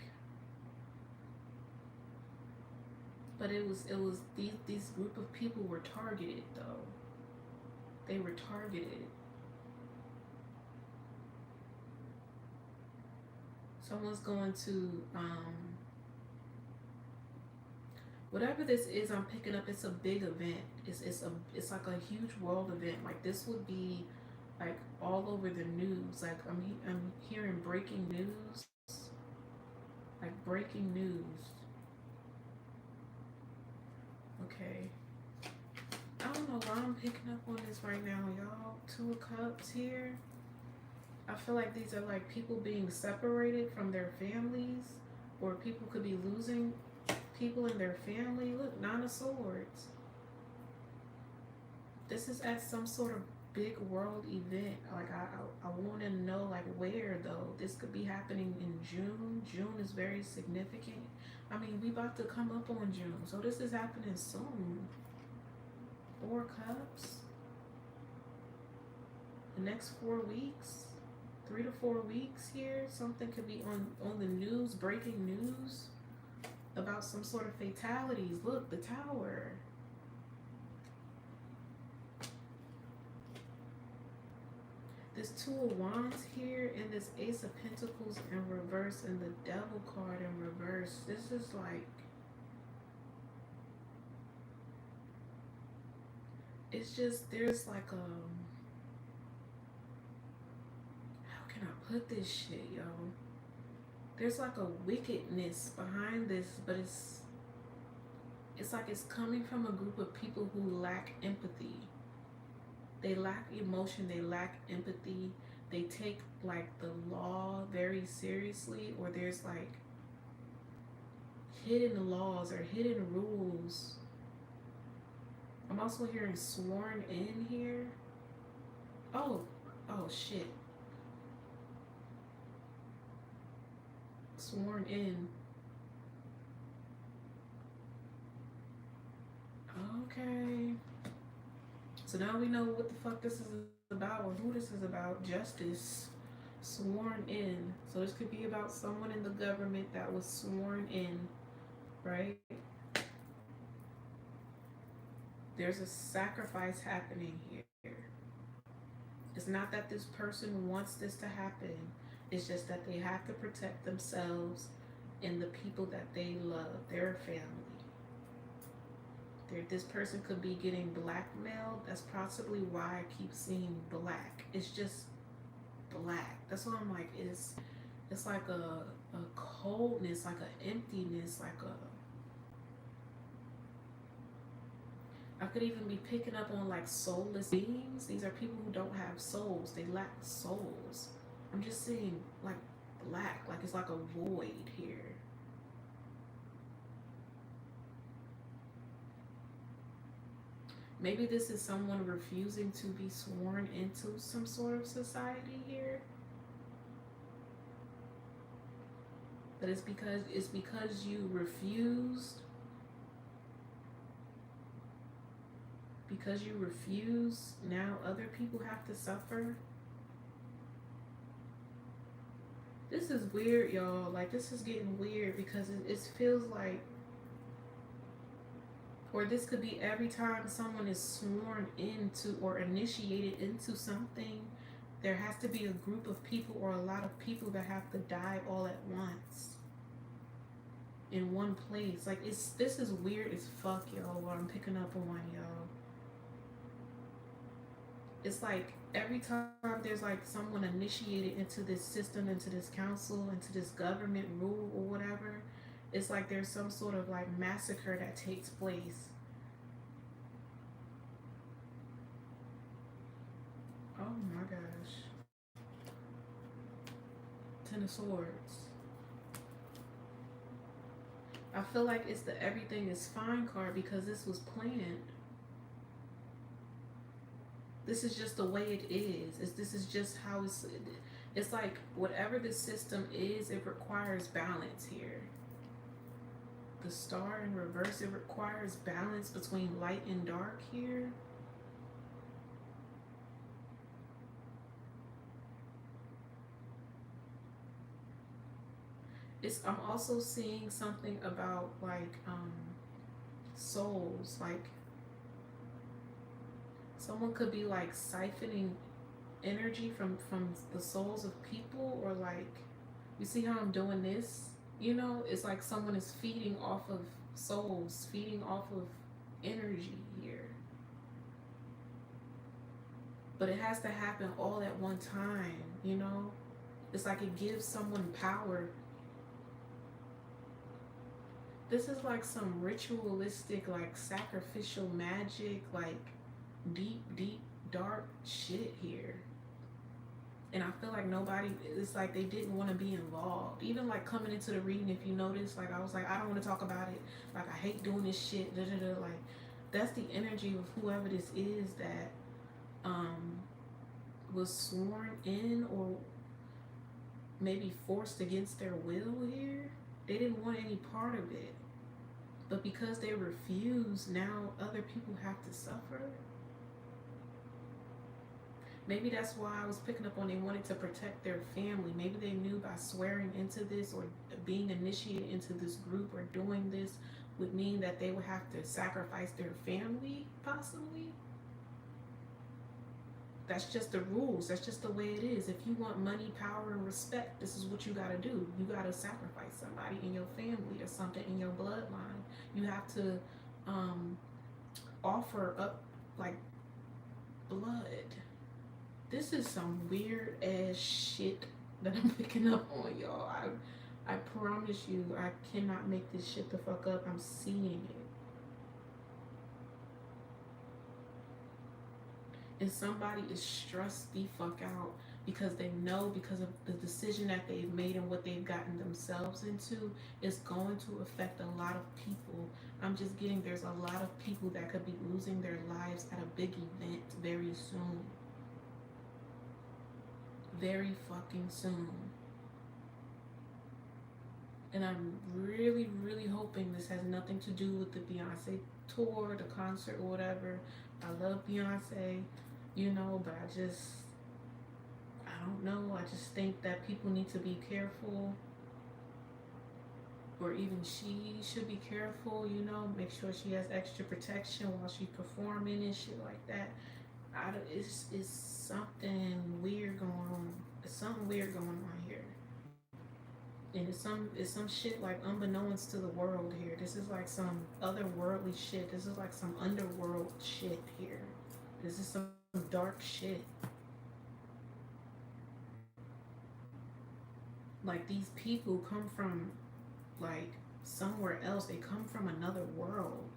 But it was these group of people were targeted though. They were targeted. Someone's going to whatever this is I'm picking up, it's a big event. It's like a huge world event. Like this would be like all over the news. Like I'm hearing breaking news. Like breaking news. Okay. I don't know why I'm picking up on this right now, y'all. Two of Cups here. I feel like these are like people being separated from their families, or people could be losing people in their family. Look, Nine of Swords. This is at some sort of big world event. Like I want to know like where though. This could be happening in June. June is very significant. I mean, we about to come up on June, so this is happening soon. Four Cups. The next 4 weeks, 3 to 4 weeks here. Something could be on the news, breaking news about some sort of fatalities. Look, the Tower. This Two of Wands here, and this Ace of Pentacles in reverse, and the Devil card in reverse. This is like, it's just, there's like how can I put this shit, yo? There's like a wickedness behind this, but it's like it's coming from a group of people who lack empathy. They lack emotion, they lack empathy. They take like the law very seriously, or there's like hidden laws or hidden rules. I'm also hearing sworn in here. Oh shit. Sworn in. Okay. So now we know what the fuck this is about, or who this is about. Justice. Sworn in. So this could be about someone in the government that was sworn in, right? There's a sacrifice happening here. It's not that this person wants this to happen. It's just that they have to protect themselves and the people that they love, their family. This person could be getting blackmailed. That's possibly why I keep seeing black. It's just black. That's why I'm like, it's like a coldness, like an emptiness, like I could even be picking up on like soulless beings. These are people who don't have souls. They lack souls. I'm just seeing like black, like it's like a void here. Maybe this is someone refusing to be sworn into some sort of society here. But it's because you refused. Because you refuse, now other people have to suffer. This is weird, y'all. Like, this is getting weird because it feels like, or this could be every time someone is sworn into or initiated into something, there has to be a group of people or a lot of people that have to die all at once in one place. Like, this is weird as fuck, y'all, what I'm picking up on, y'all. It's like every time there's like someone initiated into this system, into this council, into this government rule or whatever, it's like there's some sort of like massacre that takes place. Oh my gosh. Ten of Swords. I feel like it's the everything is fine card because this was planned. This is just the way it is. This is just how it's like whatever the system is, it requires balance here. The Star in reverse, it requires balance between light and dark here. I'm also seeing something about like souls, like someone could be like siphoning energy from the souls of people, or like, you see how I'm doing this? You know, it's like someone is feeding off of souls, feeding off of energy here. But it has to happen all at one time, you know? It's like it gives someone power. This is like some ritualistic, like sacrificial magic, like deep, deep, dark shit here. And I feel like nobody, it's like they didn't want to be involved. Even like coming into the reading, if you notice, like I was like, I don't want to talk about it. Like I hate doing this shit. Da, da, da. Like that's the energy of whoever this is that um was sworn in or maybe forced against their will here. They didn't want any part of it. But because they refuse, now other people have to suffer. Maybe that's why I was picking up on they wanted to protect their family. Maybe they knew by swearing into this or being initiated into this group or doing this would mean that they would have to sacrifice their family, possibly. That's just the rules. That's just the way it is. If you want money, power, and respect, this is what you gotta do. You gotta sacrifice somebody in your family or something in your bloodline. You have to offer up like blood. This is some weird ass shit that I'm picking up on, y'all. I promise you, I cannot make this shit the fuck up. I'm seeing it. And somebody is stressed the fuck out because they know because of the decision that they've made and what they've gotten themselves into is going to affect a lot of people. I'm just getting there's a lot of people that could be losing their lives at a big event very soon. Very fucking soon. And I'm really, really hoping this has nothing to do with the Beyonce tour, the concert, or whatever. I love Beyonce, you know, but I don't know. I just think that people need to be careful, or even she should be careful, you know, make sure she has extra protection while she's performing and shit like that. It's something weird going on. It's something weird going on here. And it's some shit like unbeknownst to the world here. This is like some otherworldly shit. This is like some underworld shit here. This is some dark shit. Like these people come from like somewhere else. They come from another world.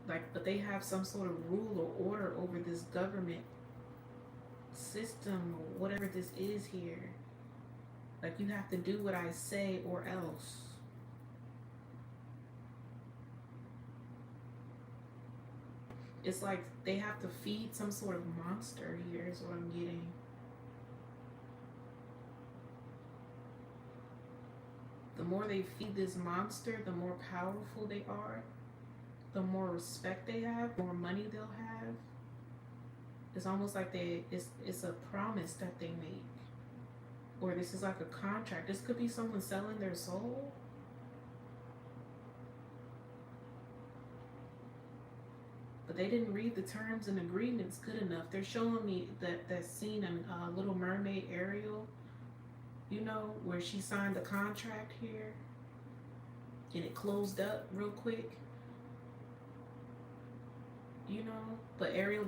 Like, but they have some sort of rule or order over this government system or whatever this is here. Like you have to do what I say or else. It's like they have to feed some sort of monster here is what I'm getting. The more they feed this monster, the more powerful they are, the more respect they have, the more money they'll have. It's almost like it's a promise that they make. Or this is like a contract. This could be someone selling their soul. But they didn't read the terms and agreements good enough. They're showing me that scene in Little Mermaid Ariel, you know, where she signed the contract here and it closed up real quick. You know, but Ariel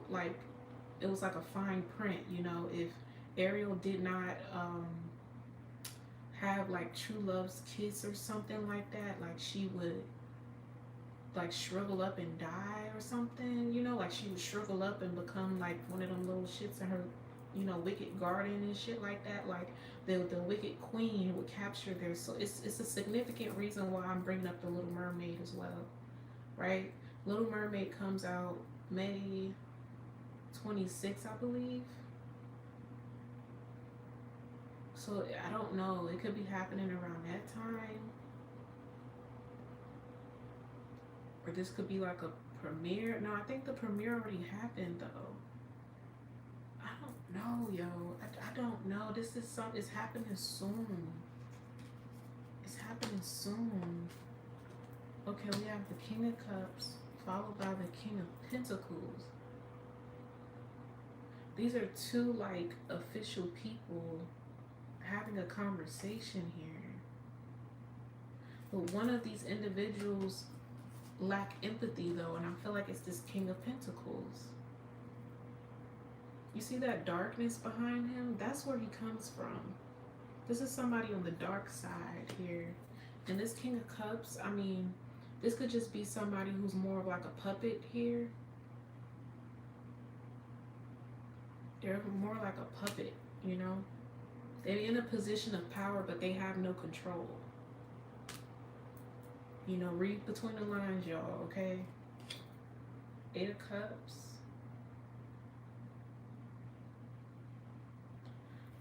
like it was like a fine print, you know, if Ariel did not have like true love's kiss or something like that, like she would like shrivel up and die or something, you know, like she would shrivel up and become like one of them little shits in her, you know, wicked garden and shit like that. Like the wicked queen would capture their soul. It's a significant reason why I'm bringing up the Little Mermaid as well, right? Little Mermaid comes out May 26th, I believe. So I don't know. It could be happening around that time. Or this could be like a premiere. No, I think the premiere already happened though. I don't know, yo. I don't know. This is it's happening soon. It's happening soon. Okay, we have the King of Cups followed by the King of Pentacles. These are two like official people having a conversation here. But one of these individuals lack empathy though, and I feel like it's this King of Pentacles. You see that darkness behind him? That's where he comes from. This is somebody on the dark side here. And this King of Cups, I mean, this could just be somebody who's more of like a puppet here. They're more like a puppet, you know? They're in a position of power, but they have no control. You know, read between the lines, y'all, okay? Eight of Cups.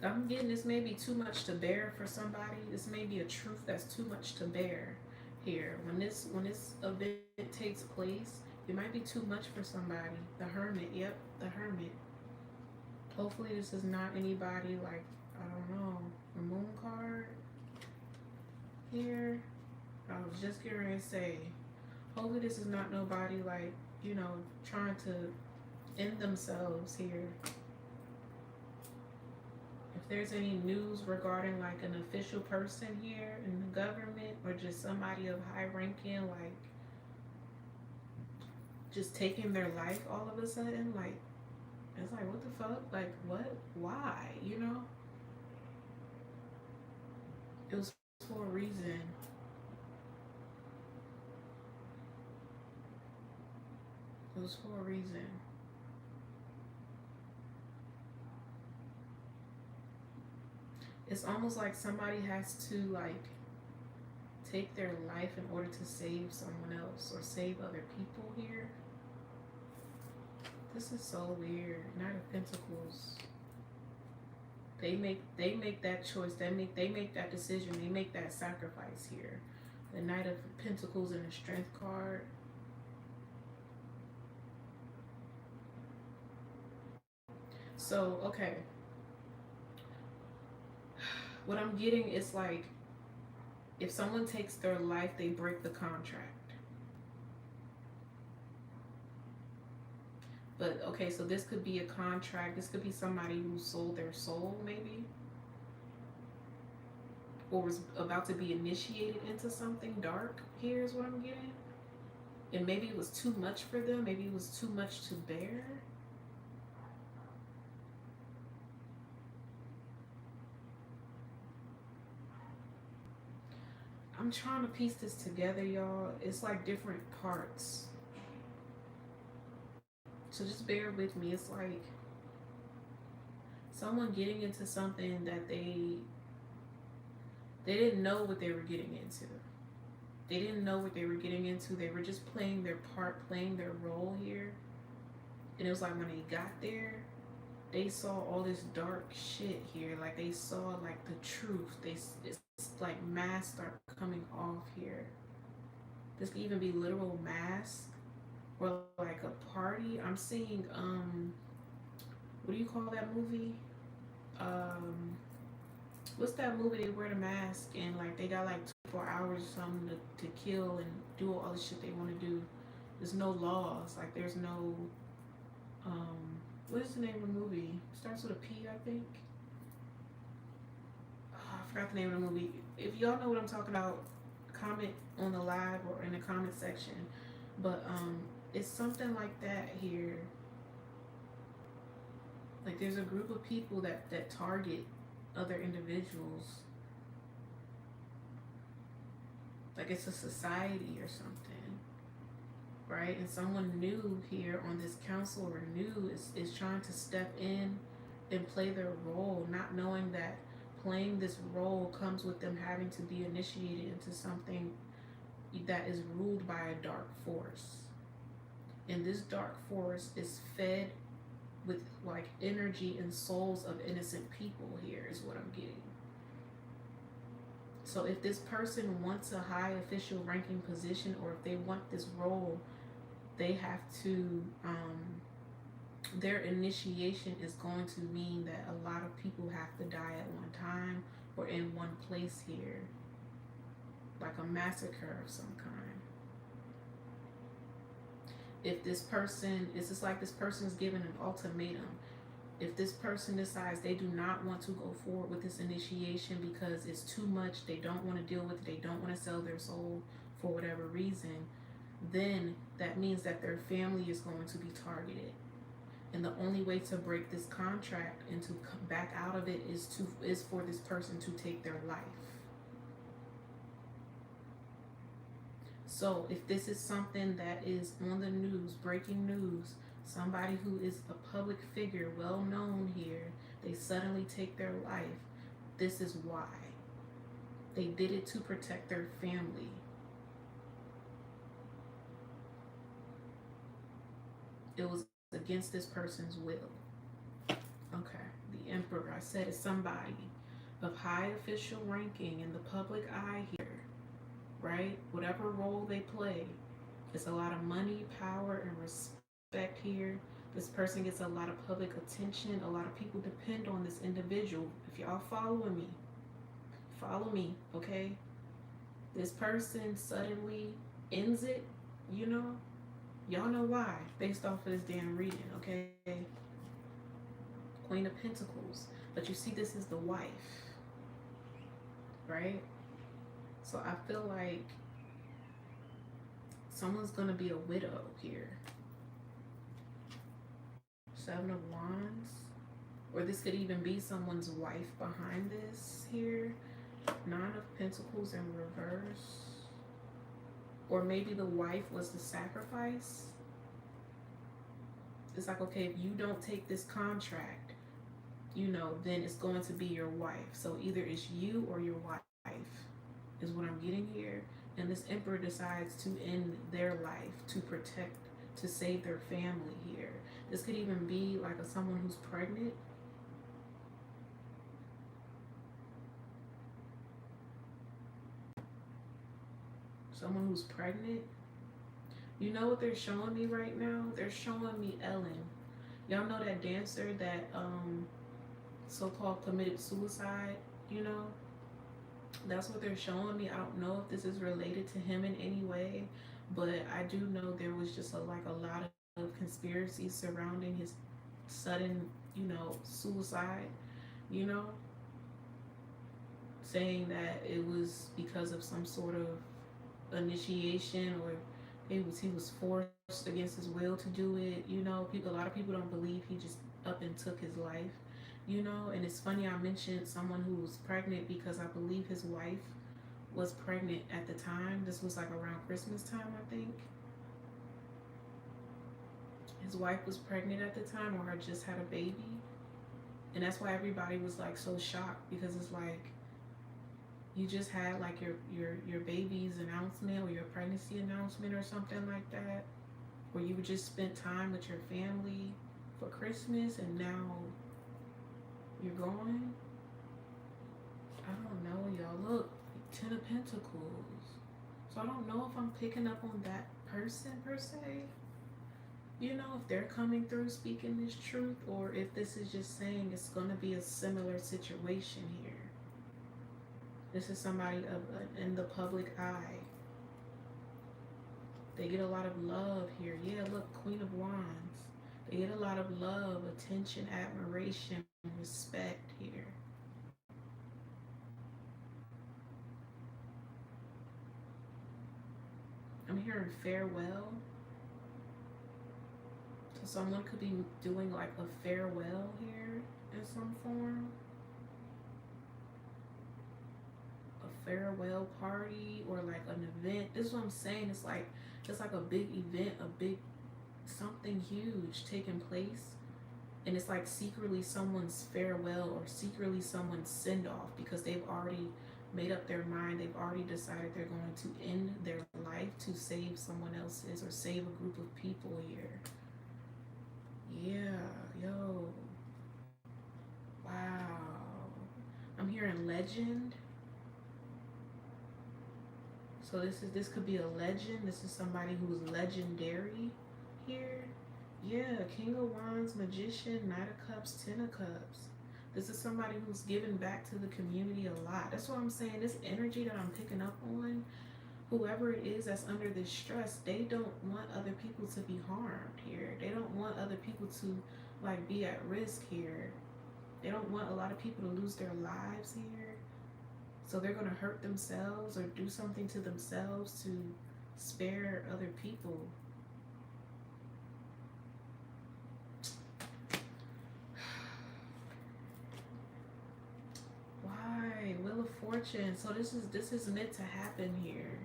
I'm getting this may be too much to bear for somebody. This may be a truth that's too much to bear here. When this event takes place, it might be too much for somebody. The Hermit, yep, the Hermit. Hopefully this is not anybody like, I don't know, the Moon card here. I was just getting ready to say, hopefully this is not nobody like, you know, trying to end themselves here. If there's any news regarding like an official person here in the government or just somebody of high ranking, like just taking their life all of a sudden, like, it's like, what the fuck? Like, what? Why? You know? It was for a reason. It was for a reason. It's almost like somebody has to like take their life in order to save someone else or save other people here. This is so weird. Knight of Pentacles. They make that choice. They make that decision. They make that sacrifice here. The Knight of Pentacles and the Strength card. So, okay. What I'm getting is like, if someone takes their life, they break the contract. But, okay, so this could be a contract. This could be somebody who sold their soul, maybe. Or was about to be initiated into something dark. Here's what I'm getting. And maybe it was too much for them. Maybe it was too much to bear. I'm trying to piece this together, y'all. It's like different parts. So just bear with me. It's like someone getting into something that they didn't know what they were getting into. They didn't know what they were getting into. They were just playing their part, playing their role here. And it was like when they got there, they saw all this dark shit here. Like they saw like the truth. It's like masks start coming off here. This could even be literal masks. Or like a party. I'm seeing what do you call that movie? What's that movie they wear the mask and like they got like 24 hours or something to kill and do all the shit they want to do. There's no laws. Like there's no what is the name of the movie? Starts with a P, I think. Oh, I forgot the name of the movie. If y'all know what I'm talking about, comment on the live or in the comment section. But it's something like that here. Like there's a group of people that target other individuals. Like it's a society or something, right? And someone new here on this council or new is trying to step in and play their role, not knowing that playing this role comes with them having to be initiated into something that is ruled by a dark force. And this dark force is fed with like energy and souls of innocent people here is what I'm getting. So if this person wants a high official ranking position or if they want this role, they have to, their initiation is going to mean that a lot of people have to die at one time or in one place here. Like a massacre of some kind. If this person, it's just like this person is given an ultimatum. If this person decides they do not want to go forward with this initiation because it's too much, they don't want to deal with it, they don't want to sell their soul for whatever reason, then that means that their family is going to be targeted. And the only way to break this contract and to come back out of it is for this person to take their life. So if this is something that is on the news, breaking news, somebody who is a public figure, well known here, they suddenly take their life, this is why. They did it to protect their family. It was against this person's will. Okay, the emperor, I said, is somebody of high official ranking in the public eye here, right? Whatever role they play, it's a lot of money, power, and respect here. This person gets a lot of public attention. A lot of people depend on this individual. If y'all following me, follow me, okay? This person suddenly ends it, you know? Y'all know why, based off of this damn reading, okay? Queen of Pentacles. But you see, this is the wife, right? So I feel like someone's going to be a widow here. Seven of Wands. Or this could even be someone's wife behind this here. Nine of Pentacles in reverse. Or maybe the wife was the sacrifice. It's like, okay, if you don't take this contract, you know, then it's going to be your wife. So either it's you or your wife is what I'm getting here. And this emperor decides to end their life to protect, to save their family here. This could even be like someone who's pregnant. Someone who's pregnant. You know what they're showing me right now? They're showing me Ellen. Y'all know that dancer that so-called committed suicide, you know? That's what they're showing me. I don't know if this is related to him in any way, but I do know there was just a lot of conspiracies surrounding his sudden, you know, suicide, you know? Saying that it was because of some sort of initiation, or he was forced against his will to do it, you know. A lot of people don't believe he just up and took his life, you know. And it's funny I mentioned someone who was pregnant because I believe his wife was pregnant at the time. This was like around Christmas time, I think. His wife was pregnant at the time, or had just had a baby, and that's why everybody was like so shocked, because it's like, you just had like your baby's announcement or your pregnancy announcement or something like that, where you just spent time with your family for Christmas, and now you're going. I don't know, y'all. Look, 10 of Pentacles. So I don't know if I'm picking up on that person per se. You know, if they're coming through speaking this truth, or if this is just saying it's going to be a similar situation here. This is somebody in the public eye. They get a lot of love here. Yeah, look, Queen of Wands. They get a lot of love, attention, admiration, respect here. I'm hearing farewell. So someone could be doing like a farewell here in some form. Farewell party, or like an event. This is what I'm saying. It's like a big event, a big something huge taking place, and it's like secretly someone's farewell or secretly someone's send-off, because they've already made up their mind. They've already decided they're going to end their life to save someone else's or save a group of people here. Yeah, yo, wow. I'm hearing legend. So this could be a legend. This is somebody who's legendary here. Yeah, King of Wands, Magician, Knight of Cups, Ten of Cups. This is somebody who's giving back to the community a lot. That's what I'm saying. This energy that I'm picking up on, whoever it is that's under this stress, they don't want other people to be harmed here. They don't want other people to like be at risk here. They don't want a lot of people to lose their lives here. So they're going to hurt themselves or do something to themselves to spare other people. fortune. So this is meant to happen here.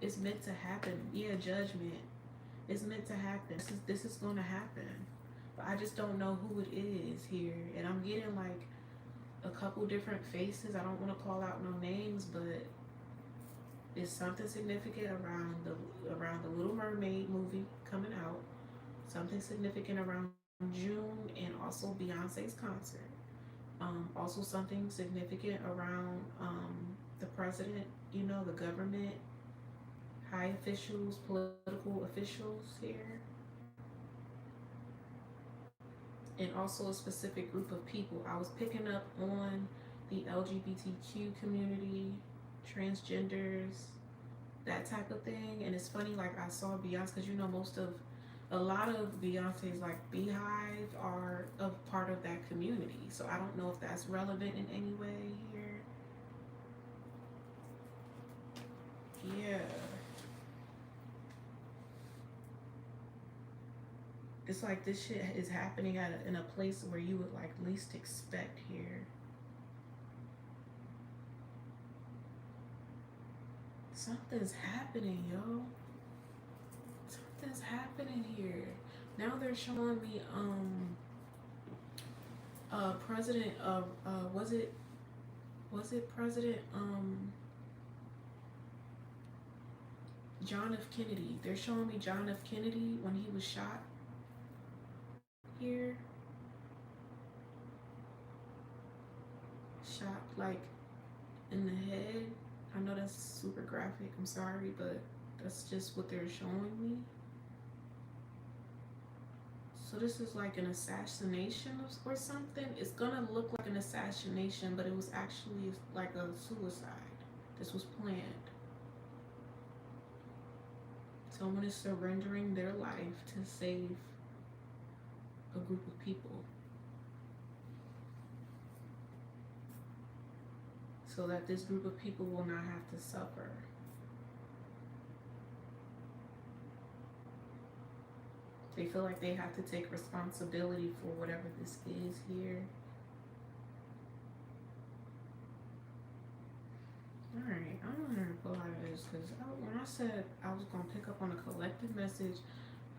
It's meant to happen. Yeah, judgment. It's meant to happen. This is gonna happen. But I just don't know who it is here. And I'm getting like a couple different faces. I don't want to call out no names, but it's something significant around the Little Mermaid movie coming out. Something significant around June, and also Beyonce's concert. Also something significant around the president, you know, the government, high officials, political officials here, and also a specific group of people. I was picking up on the LGBTQ community, transgenders, that type of thing. And it's funny, like I saw Beyonce, because you know a lot of Beyonce's like Beehive are a part of that community. So I don't know if that's relevant in any way here. Yeah. It's like this shit is happening in a place where you would like least expect here. Something's happening, yo. Something's happening here. Now they're showing me President was it President John F. Kennedy. They're showing me John F. Kennedy when he was shot here. Shot like in the head. I know that's super graphic, I'm sorry, but that's just what they're showing me. So this is like an assassination or something. It's gonna look like an assassination, but it was actually like a suicide. This was planned. Someone is surrendering their life to save a group of people, so that this group of people will not have to suffer. They feel like they have to take responsibility for whatever this is here. Alright, I'm gonna pull out of this because when I said I was gonna pick up on a collective message,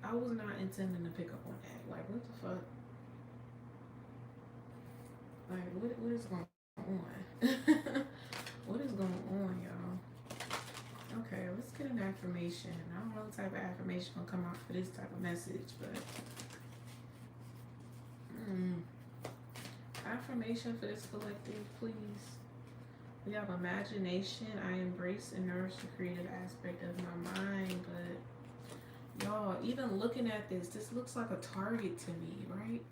I was not intending to pick up on that. Like, what the fuck? Like, what is going on? What is going on, y'all? Okay, let's get an affirmation. I don't know what type of affirmation gonna come out for this type of message, but affirmation for this collective, please. We have imagination. I embrace and nourish the creative aspect of my mind, but y'all, even looking at this looks like a target to me, right?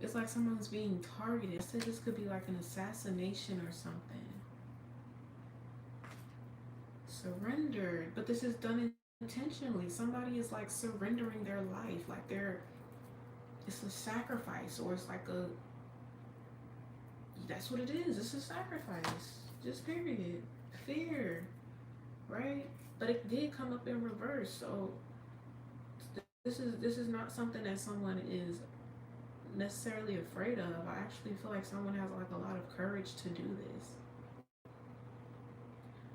It's like someone's being targeted. I said this could be like an assassination or something. Surrendered, but this is done intentionally. Somebody is like surrendering their life, like it's a sacrifice, or it's like that's what it is. It's a sacrifice, just period. Fear, right? But it did come up in reverse, so this is not something that someone is necessarily afraid of. I actually feel like someone has like a lot of courage to do this.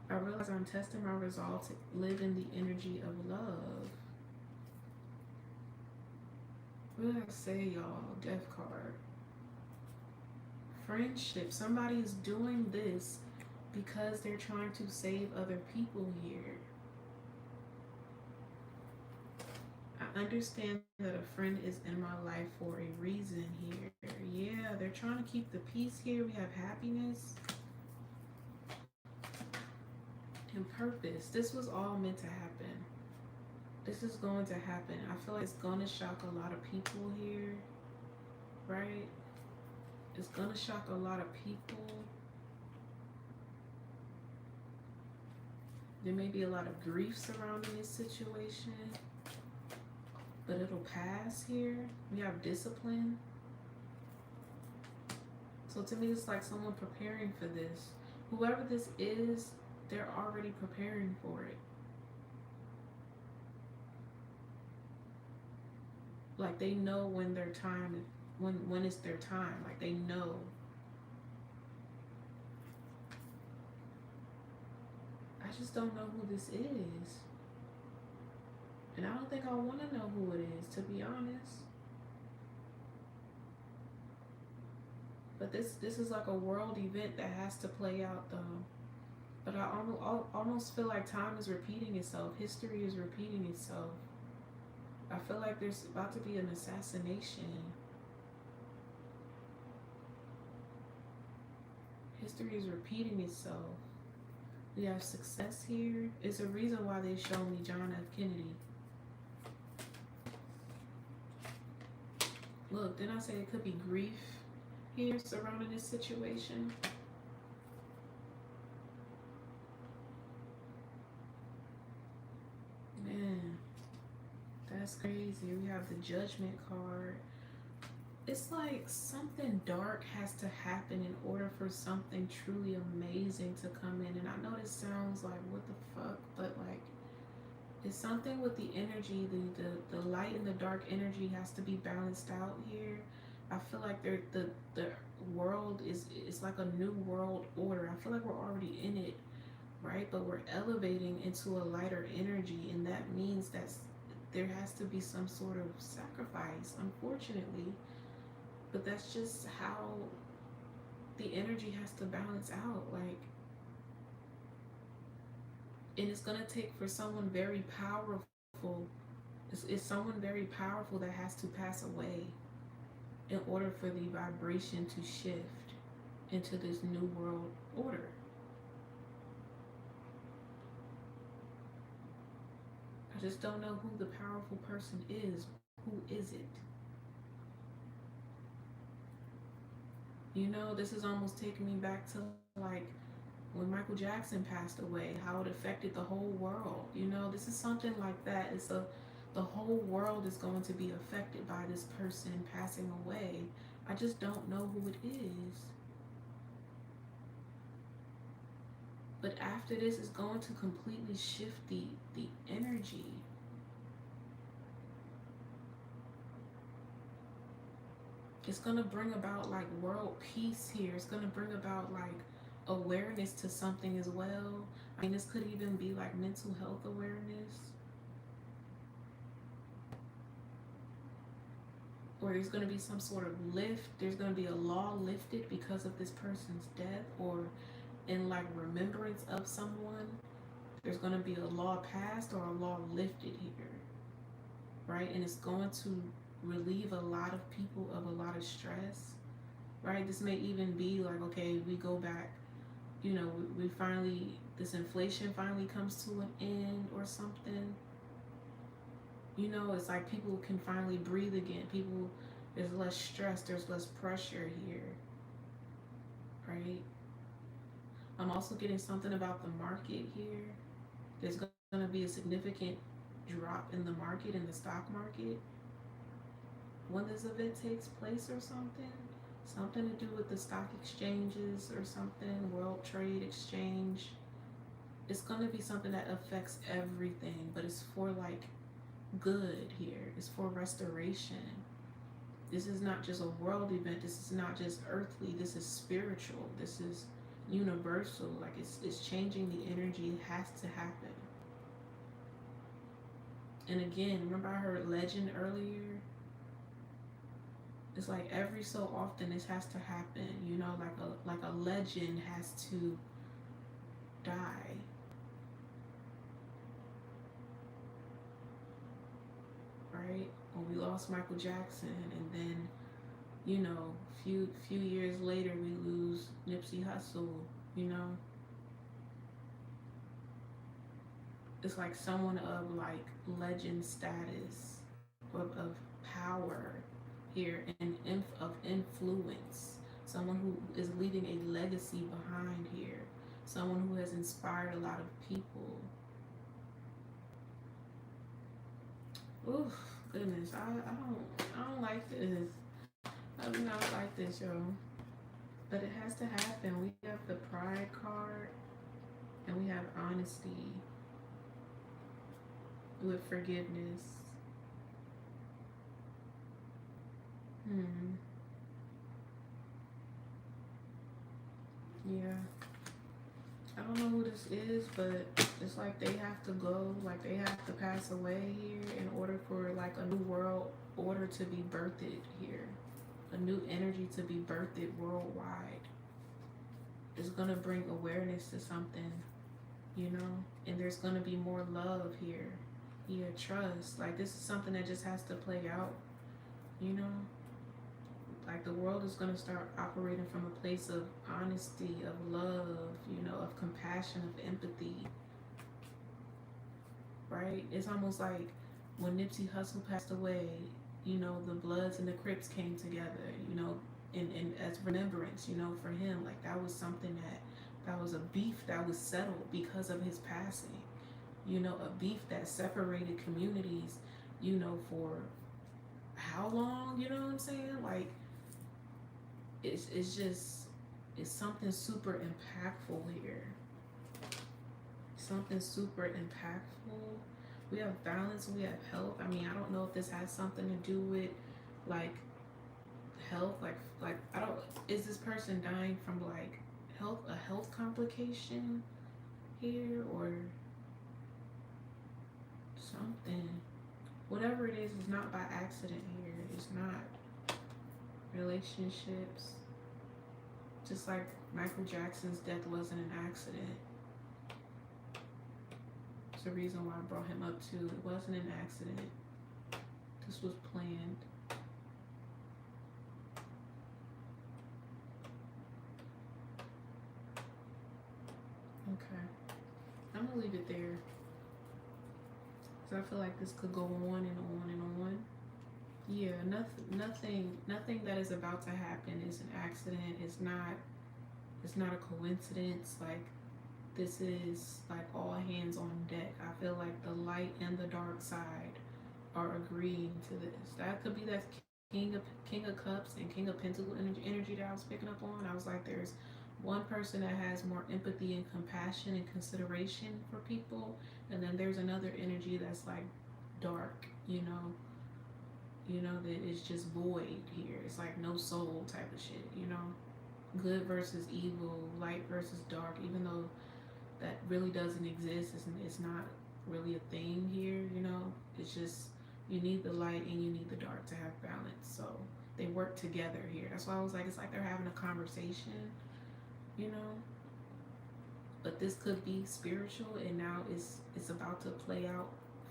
I realize I'm testing my resolve to live in the energy of love. What did I say, y'all? Death card. Friendship. Somebody is doing this because they're trying to save other people here. I understand that a friend is in my life for a reason here. Yeah, they're trying to keep the peace here. We have happiness and purpose. This was all meant to happen. This is going to happen. I feel like it's going to shock a lot of people here, right? It's going to shock a lot of people. There may be a lot of grief surrounding this situation, but it'll pass here. We have discipline. So to me, it's like someone preparing for this. Whoever this is, they're already preparing for it. Like they know when their time, when it's their time. Like they know. I just don't know who this is. And I don't think I want to know who it is, to be honest. But this is like a world event that has to play out though. But I almost feel like time is repeating itself. History is repeating itself. I feel like there's about to be an assassination. History is repeating itself. We have success here. It's a reason why they show me John F. Kennedy. Look, didn't I say it could be grief here surrounding this situation? Man, that's crazy. We have the Judgment card. It's like something dark has to happen in order for something truly amazing to come in. And I know this sounds like what the fuck, but like it's something with the energy, the light and the dark energy has to be balanced out here. I feel like the world is like a new world order. I feel like we're already in it, right? But we're elevating into a lighter energy, and that means that there has to be some sort of sacrifice, unfortunately. But that's just how the energy has to balance out, like, and it's gonna take for someone very powerful. It's someone very powerful that has to pass away in order for the vibration to shift into this new world order. I just don't know who the powerful person is. Who is it? You know, this is almost taking me back to like when Michael Jackson passed away, how it affected the whole world. You know, this is something like that. The whole world is going to be affected by this person passing away. I just don't know who it is. But after this, it's going to completely shift the energy. It's going to bring about like world peace here. It's going to bring about like awareness to something as well. I mean, this could even be like mental health awareness. Or there's going to be some sort of lift. There's going to be a law lifted because of this person's death, or in like remembrance of someone. There's going to be a law passed or a law lifted here, right? And it's going to relieve a lot of people of a lot of stress, right? This may even be like, okay, we go back, you know, we finally, this inflation finally comes to an end or something. You know, it's like people can finally breathe again. People, there's less stress, there's less pressure here, right? I'm also getting something about the market here. There's going to be a significant drop in the market, in the stock market, when this event takes place or something. Something to do with the stock exchanges or something, World Trade Exchange. It's going to be something that affects everything, but it's for like good here. It's for restoration. This is not just a world event. This is not just earthly. This is spiritual. This is universal. Like it's changing the energy. It has to happen. And again, remember I heard legend earlier? It's like every so often this has to happen. You know, like a legend has to die. Right? When we lost Michael Jackson, and then, you know, few years later we lose Nipsey Hussle, you know. It's like someone of like legend status, of power here, and of influence. Someone who is leaving a legacy behind here. Someone who has inspired a lot of people. Oof, goodness, I don't like this. I do not like this, yo. But it has to happen. We have the Pride card, and we have honesty with forgiveness. Yeah. I don't know who this is, but it's like they have to go, like they have to pass away here in order for like a new world order to be birthed here. A new energy to be birthed worldwide. It's gonna bring awareness to something, you know, and there's gonna be more love here. Yeah, trust. Like this is something that just has to play out, you know. Like the world is gonna start operating from a place of honesty, of love, you know, of compassion, of empathy. Right? It's almost like when Nipsey Hussle passed away, you know, the Bloods and the Crips came together, you know, and as remembrance, you know, for him. Like that was something that was a beef that was settled because of his passing. You know, a beef that separated communities, you know, for how long, you know what I'm saying? Like it's just it's something super impactful here. Something super impactful. We have balance, we have health. I mean, I don't know if this has something to do with like health, like I don't, is this person dying from like a health complication here or something? Whatever it is not by accident here. It's not. Relationships, just like Michael Jackson's death wasn't an accident. It's the reason why I brought him up too. It wasn't an accident. This was planned. Okay. I'm gonna leave it there. Because I feel like this could go on and on and on. Yeah, nothing that is about to happen is an accident. It's not a coincidence. Like this is like all hands on deck. I feel like the light and the dark side are agreeing to this. That could be that King of Cups and King of Pentacles energy that I was picking up on. I was like, there's one person that has more empathy and compassion and consideration for people, and then there's another energy that's like dark, you know, that is just void here. It's like no soul type of shit, you know? Good versus evil, light versus dark, even though that really doesn't exist. It's not really a thing here, you know? It's just, you need the light and you need the dark to have balance. So they work together here. That's why I was like, it's like they're having a conversation, you know? But this could be spiritual, and now it's about to play out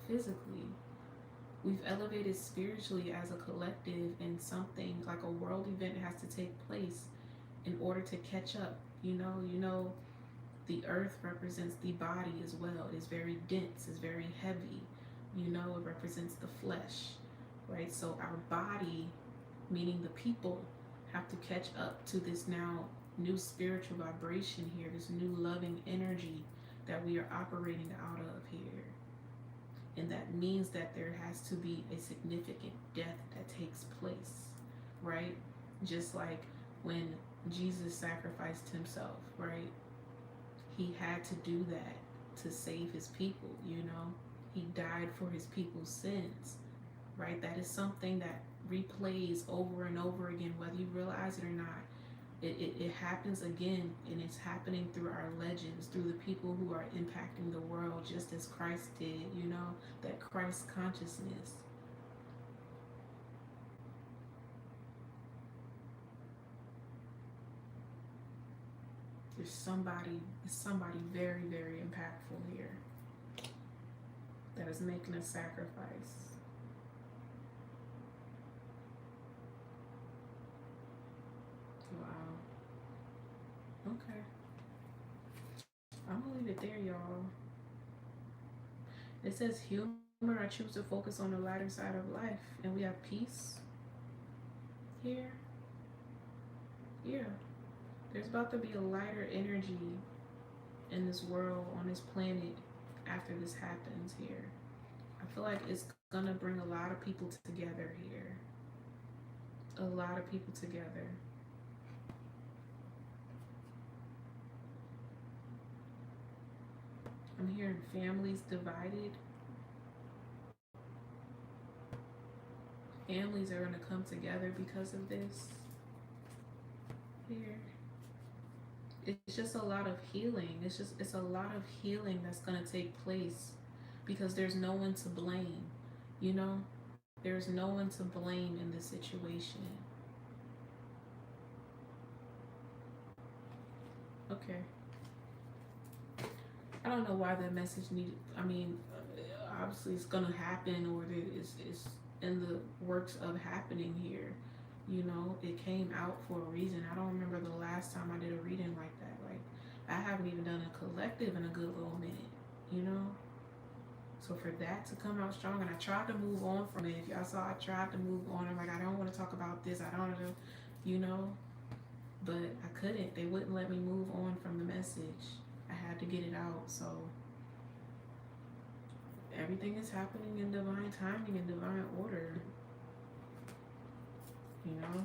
physically. We've elevated spiritually as a collective, and something like a world event has to take place in order to catch up. You know, the earth represents the body as well. It's very dense, it's very heavy. You know, it represents the flesh, right? So our body, meaning the people, have to catch up to this now new spiritual vibration here, this new loving energy that we are operating out of here. And that means that there has to be a significant death that takes place, right? Just like when Jesus sacrificed himself, right? He had to do that to save his people, you know? He died for his people's sins, right? That is something that replays over and over again, whether you realize it or not. It happens again, and it's happening through our legends, through the people who are impacting the world just as Christ did, you know, that Christ consciousness. There's somebody very, very impactful here that is making a sacrifice. Wow. Okay. I'm gonna leave it there, y'all. It says humor. I choose to focus on the lighter side of life, and we have peace here. Yeah. There's about to be a lighter energy in this world, on this planet, after this happens here. I feel like it's gonna bring a lot of people together here. A lot of people together. I'm hearing families divided. Families are gonna come together because of this here. It's just a lot of healing. It's a lot of healing that's gonna take place because there's no one to blame. You know, there's no one to blame in this situation. Okay. I don't know why that message needed. I mean, obviously it's gonna happen, or it's in the works of happening here. You know, it came out for a reason. I don't remember the last time I did a reading like that. Like, I haven't even done a collective in a good little minute. You know, so for that to come out strong, and I tried to move on from it. If y'all saw, I tried to move on. I'm like, I don't want to talk about this. I don't know, you know, but I couldn't. They wouldn't let me move on from the message. I had to get it out. So everything is happening in divine timing and divine order. You know,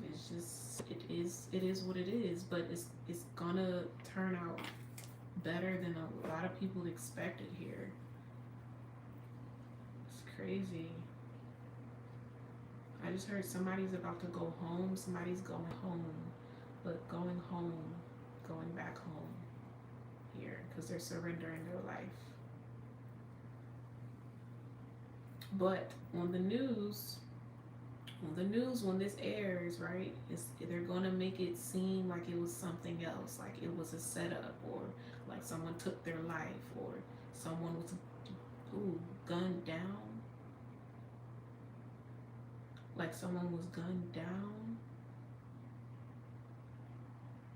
it's just it is what it is. But it's gonna turn out better than a lot of people expected here. It's crazy. I just heard somebody's about to go home. Somebody's going home, but going home, going back home here because they're surrendering their life. But on the news, when this airs, right, they're gonna make it seem like it was something else, like it was a setup, or like someone took their life, or someone was gunned down, like someone was gunned down.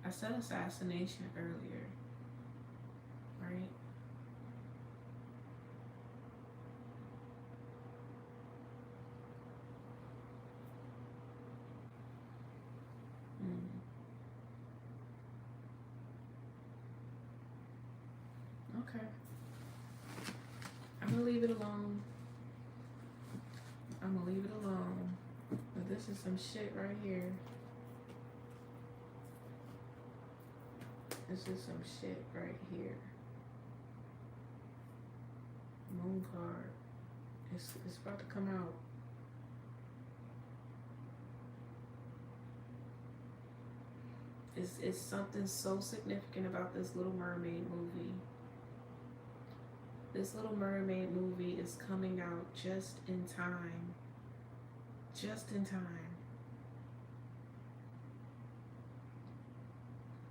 I said assassination earlier, right? Mm. Okay, I'm gonna leave it alone. I'm gonna leave it alone. But this is some shit right here. This is some shit right here. Moon card. It's about to come out. It's something so significant about this Little Mermaid movie. This Little Mermaid movie is coming out just in time. Just in time.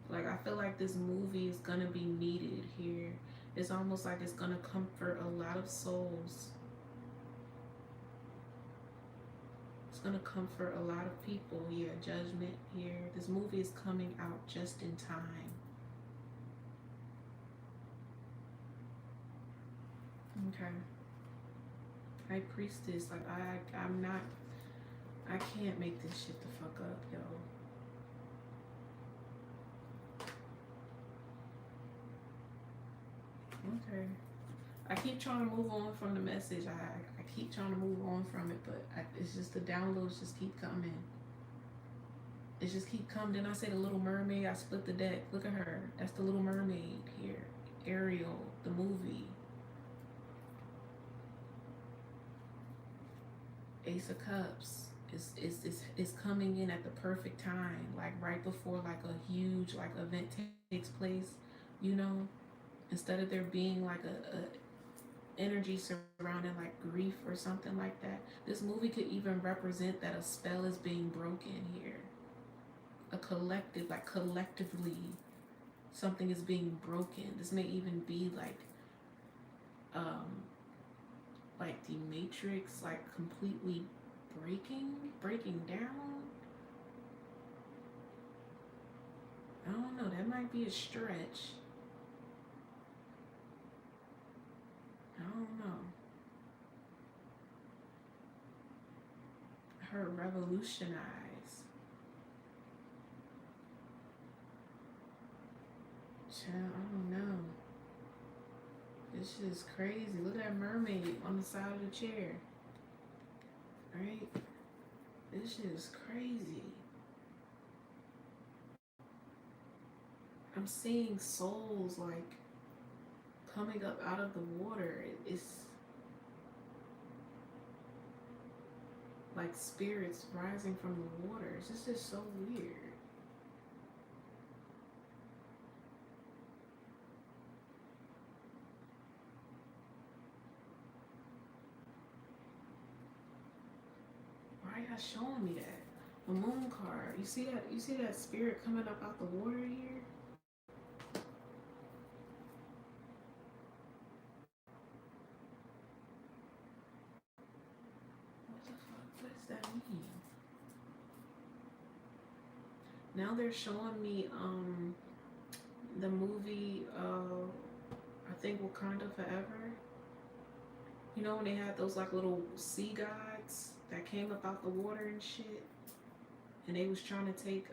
Like, I feel like this movie is gonna be needed here. It's almost like it's gonna comfort a lot of souls. It's gonna comfort a lot of people. Yeah, judgment here. This movie is coming out just in time. Okay. High Priestess, like I'm not, I can't make this shit the fuck up, yo. Okay. I keep trying to move on from the message. I keep trying to move on from it, but it's just the downloads just keep coming. It just keep coming. Then I say the Little Mermaid. I split the deck. Look at her. That's the Little Mermaid here. Ariel, the movie. Ace of Cups is coming in at the perfect time, like right before like a huge like event takes place. You know, instead of there being like a energy surrounding like grief or something like that, this movie could even represent that a spell is being broken here. A collective, like collectively, something is being broken. This may even be um like the Matrix, like completely breaking down. I don't know, that might be a stretch. I don't know. Her revolutionize. Child, I don't know. This shit is crazy. Look at that mermaid on the side of the chair. Right? This shit is crazy. I'm seeing souls like coming up out of the water. It's like spirits rising from the water. It's just so weird. y'all showing me that? A moon card. You see that? You see that spirit coming up out the water here? What the fuck? What does that mean? Now they're showing me the movie I think Wakanda Forever. You know when they had those like little sea gods that came up out the water and shit, and they was trying to take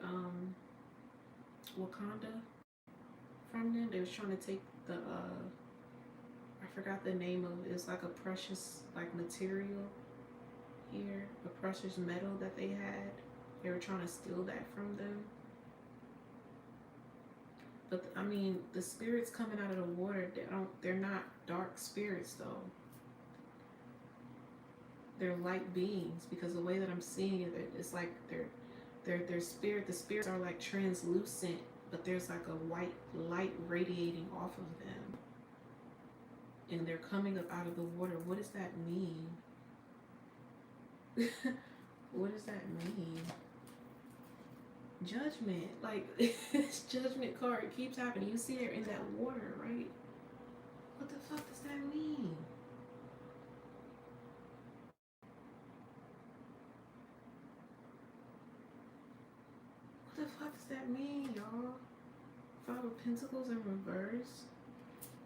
Wakanda from them. They was trying to take the I forgot the name of it. It's like a precious like material here, a precious metal that they had. They were trying to steal that from them. But I mean, the spirits coming out of the water, they're not dark spirits though. They're light beings, because the way that I'm seeing it, it's like their spirit. The spirits are like translucent, but there's like a white light radiating off of them, and they're coming up out of the water. What does that mean? What does that mean? Judgment, like this judgment card, it keeps happening. You see it in that water, right? What the fuck does that mean? What the fuck does that mean, y'all? Five of Pentacles in reverse.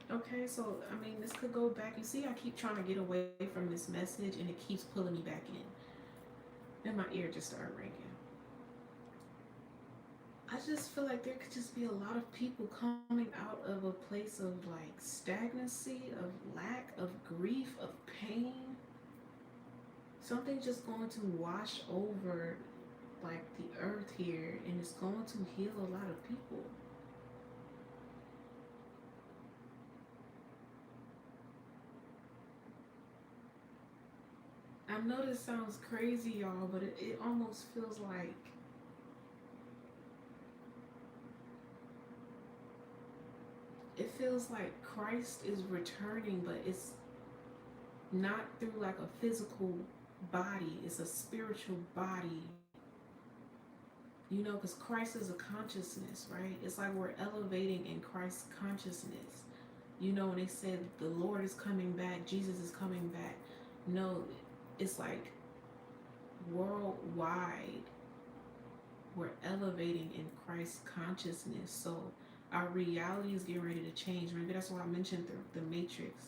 Okay, so I mean, this could go back. You see, I keep trying to get away from this message, and it keeps pulling me back in. And my ear just started ringing. I just feel like there could just be a lot of people coming out of a place of like stagnancy, of lack, of grief, of pain. Something just going to wash over like the earth here, and it's going to heal a lot of people. I know this sounds crazy, y'all, but it almost feels like Christ is returning, but it's not through like a physical body. It's a spiritual body. You know, because Christ is a consciousness, right? It's like we're elevating in Christ's consciousness. You know, when they said the Lord is coming back, Jesus is coming back. No, it's like worldwide, we're elevating in Christ's consciousness. So our reality is getting ready to change. Maybe that's why I mentioned the Matrix.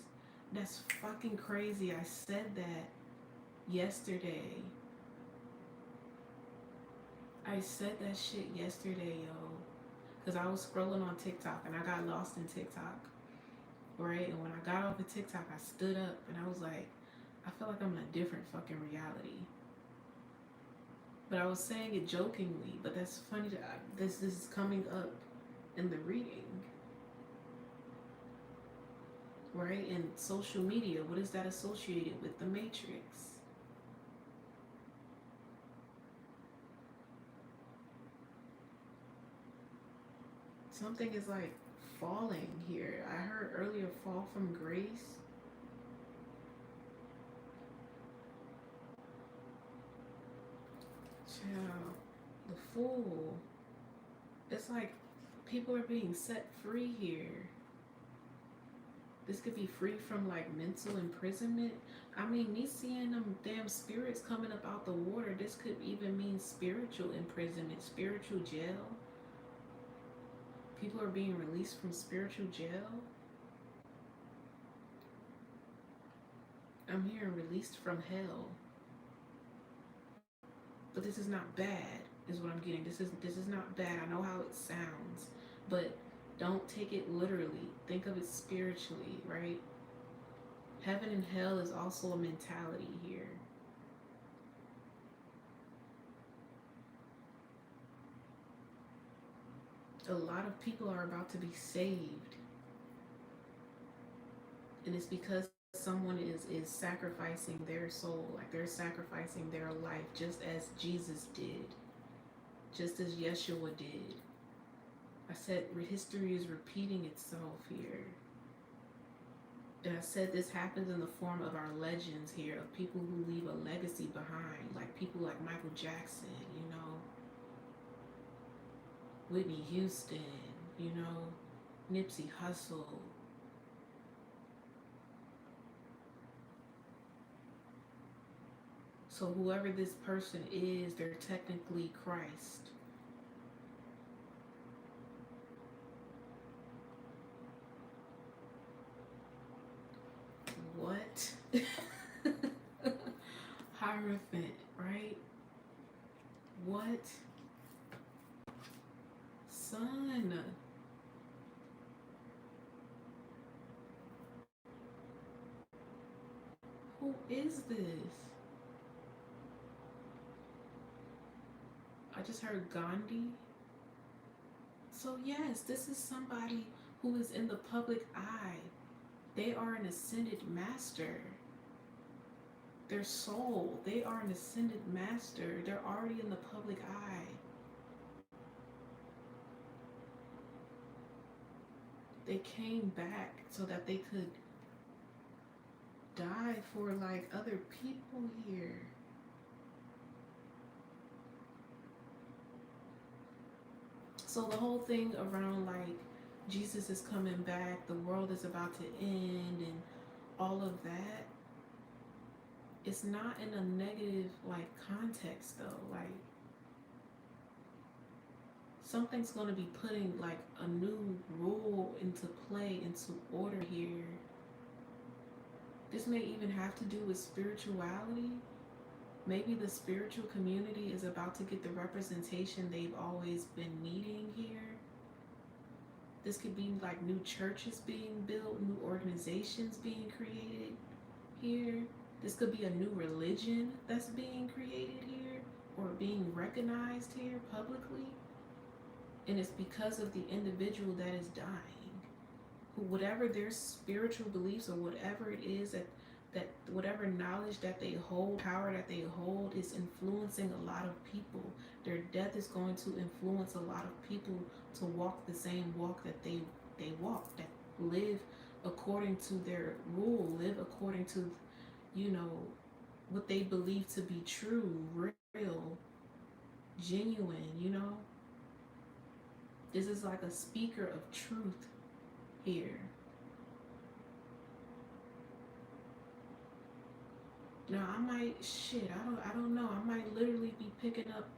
That's fucking crazy. I said that yesterday. I said that shit yesterday, yo. Because I was scrolling on TikTok and I got lost in TikTok. Right? And when I got off of TikTok, I stood up and I was like, I feel like I'm in a different fucking reality. But I was saying it jokingly, but that's funny. This is coming up in the reading. Right? And social media, what is that associated with? The Matrix. Something is like falling here. I heard earlier fall from grace. Child, the Fool. It's like people are being set free here. This could be free from like mental imprisonment. I mean, me seeing them damn spirits coming up out the water, this could even mean spiritual imprisonment, spiritual jail. People are being released from spiritual jail. I'm hearing released from hell. But this is not bad, is what I'm getting. This is not bad. I know how it sounds, but don't take it literally. Think of it spiritually, right? Heaven and hell is also a mentality here. A lot of people are about to be saved. And it's because someone is sacrificing their soul, like they're sacrificing their life, just as Jesus did, just as Yeshua did. I said history is repeating itself here. And I said this happens in the form of our legends here, of people who leave a legacy behind, like people like Michael Jackson, you know, Whitney Houston, you know, Nipsey Hussle. So whoever this person is, they're technically Christ. What? Hierophant, right? What? Son. Who is this? I just heard Gandhi. So, yes, this is somebody who is in the public eye. They are an ascended master. Their soul, they are an ascended master. They're already in the public eye. They came back so that they could die for like other people here. So the whole thing around like Jesus is coming back, the world is about to end, and all of that, it's not in a negative like context though. Like something's going to be putting like a new rule into play, into order here. This may even have to do with spirituality. Maybe the spiritual community is about to get the representation they've always been needing here. This could be like new churches being built, new organizations being created here. This could be a new religion that's being created here or being recognized here publicly. And it's because of the individual that is dying. Whatever their spiritual beliefs or whatever it is that whatever knowledge that they hold, power that they hold, is influencing a lot of people. Their death is going to influence a lot of people to walk the same walk that they walk, that live according to their rule, live according to, you know, what they believe to be true, real, genuine, you know. This is like a speaker of truth here. Now I might I don't know. I might literally be picking up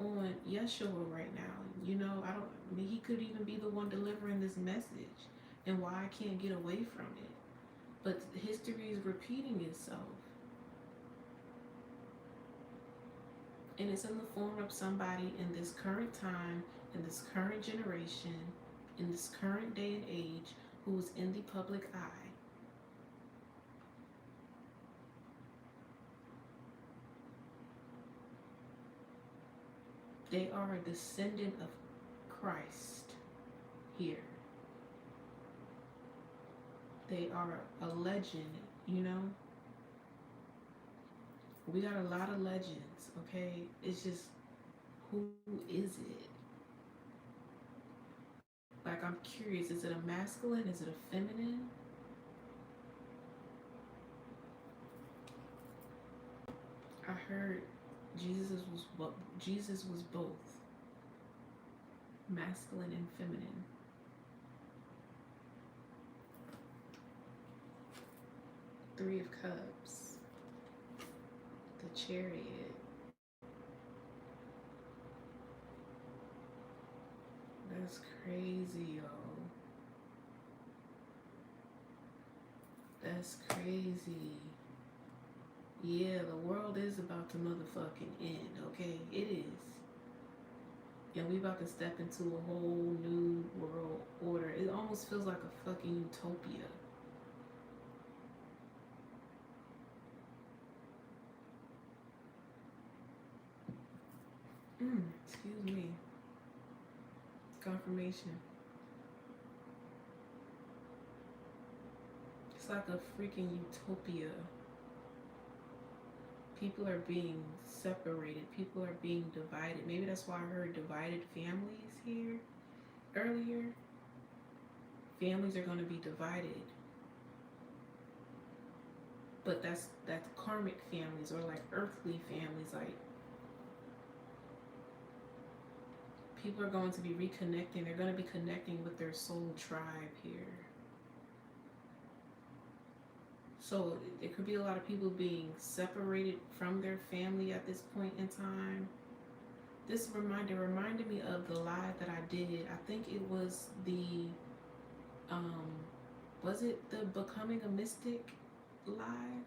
on Yeshua right now. You know, I mean, he could even be the one delivering this message and why I can't get away from it. But history is repeating itself. And it's in the form of somebody in this current time, in this current generation, in this current day and age, who is in the public eye. They are a descendant of Christ here. They are a legend, you know. We got a lot of legends, okay? It's just, who is it? Like, I'm curious, is it a masculine? Is it a feminine? I heard Jesus was both masculine and feminine. Three of Cups, the Chariot. That's crazy, yo. That's crazy. Yeah, the world is about to motherfucking end, okay? It is. And we about to step into a whole new world order. It almost feels like a fucking utopia. Excuse me. Confirmation. It's like a freaking utopia. People are being separated. People are being divided. Maybe that's why I heard divided families here earlier. Families are going to be divided. but that's karmic families or like earthly families. Like people are going to be reconnecting. They're going to be connecting with their soul tribe here. So there could be a lot of people being separated from their family at this point in time. This reminded me of the live that I did. I think it was was it the Becoming a Mystic live?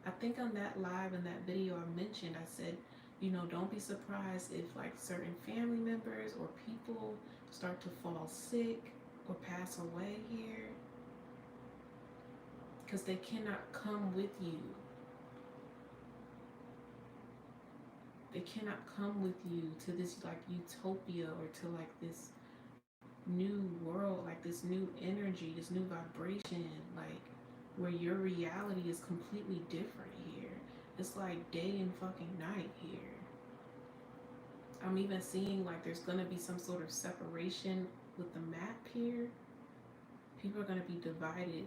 I think on that live in that video I mentioned, I said, you know, don't be surprised if like certain family members or people start to fall sick or pass away here, because they cannot come with you. They cannot come with you to this like utopia or to like this new world, like this new energy, this new vibration, like where your reality is completely different here. It's like day and fucking night here. I'm even seeing like there's gonna be some sort of separation with the map here. People are gonna be divided.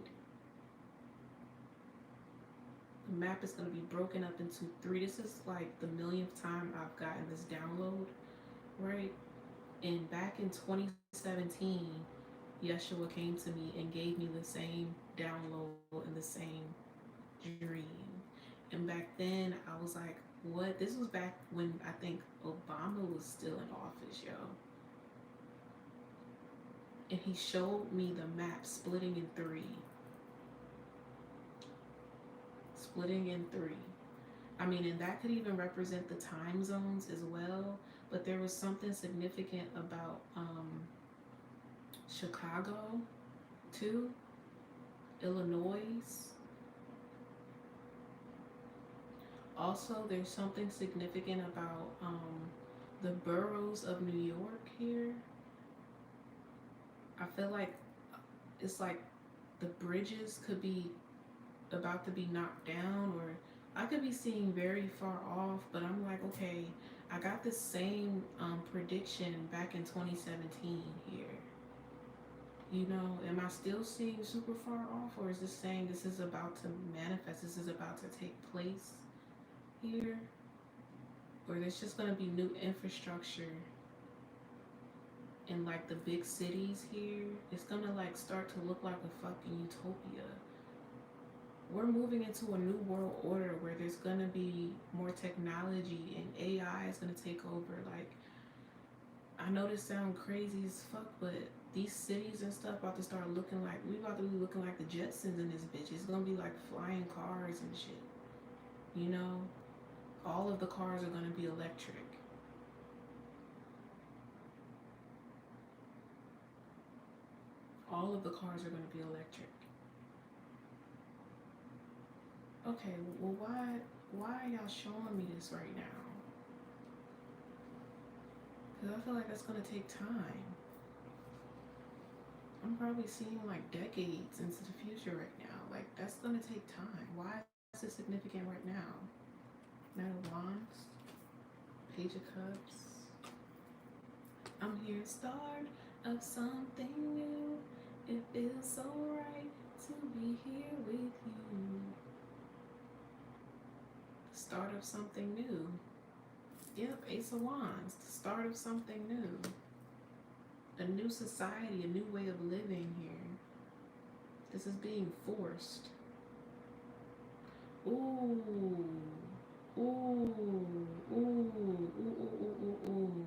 The map is gonna be broken up into 3. This is like the millionth time I've gotten this download, right? And back in 2017, Yeshua came to me and gave me the same download and the same dream. And back then, I was like, what? This was back when I think Obama was still in office, yo. And he showed me the map splitting in 3. Splitting in 3. I mean, and that could even represent the time zones as well. But there was something significant about Chicago, too. Illinois. Also, there's something significant about the boroughs of New York here. I feel like it's like the bridges could be about to be knocked down, or I could be seeing very far off, but I'm like, okay, I got the same prediction back in 2017 here. You know, am I still seeing super far off, or is this saying this is about to manifest, this is about to take place here? Or there's just going to be new infrastructure in like the big cities here. It's going to like start to look like a fucking utopia. We're moving into a new world order where there's going to be more technology and AI is going to take over. Like, I know this sounds crazy as fuck, but these cities and stuff about to start looking like, we about to be looking like the Jetsons in this bitch. It's going to be like flying cars and shit. You know? All of the cars are going to be electric. All of the cars are going to be electric. Okay, well, why are y'all showing me this right now? Because I feel like that's going to take time. I'm probably seeing like decades into the future right now. Like, that's going to take time. Why is it significant right now? Knight of Wands, Page of Cups. I'm here at start of something new. It feels so right to be here with you. The start of something new. Yep, Ace of Wands, the start of something new. A new society, a new way of living here. This is being forced. Ooh. Ooh, ooh, ooh, ooh, ooh, ooh.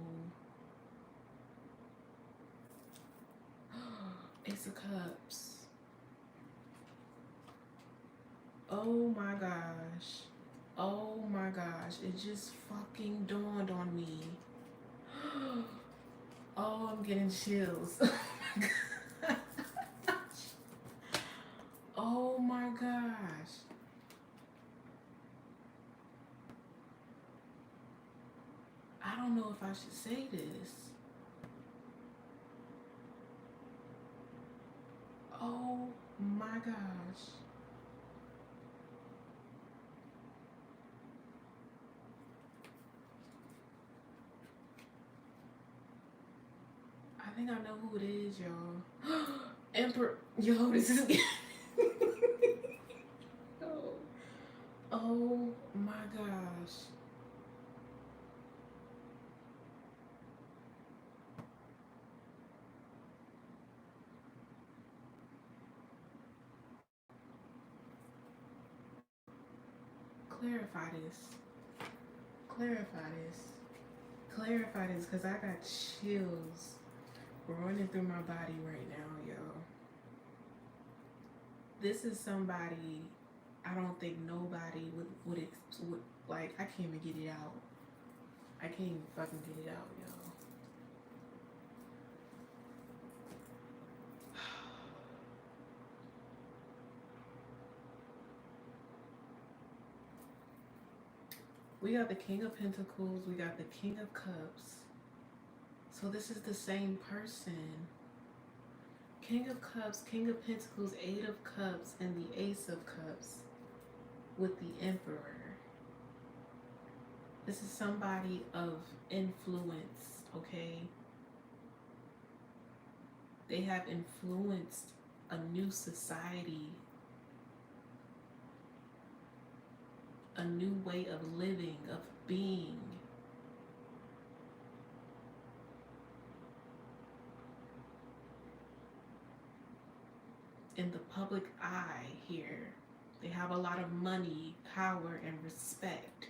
Ace of Cups. Oh my gosh. Oh my gosh. It just fucking dawned on me. Oh, I'm getting chills. Oh my gosh. I don't know if I should say this. Oh my gosh. I think I know who it is, y'all. Emperor. Yo, this is... Oh. my gosh. Clarify this. Clarify this. Clarify this, because I got chills running through my body right now, yo. This is somebody I don't think nobody would like, I can't even get it out. I can't even fucking get it out, yo. We got the King of Pentacles, we got the King of Cups. So this is the same person. King of Cups, King of Pentacles, Eight of Cups, and the Ace of Cups with the Emperor. This is somebody of influence, okay? They have influenced a new society, a new way of living, of being. In the public eye here. They have a lot of money, power, and respect.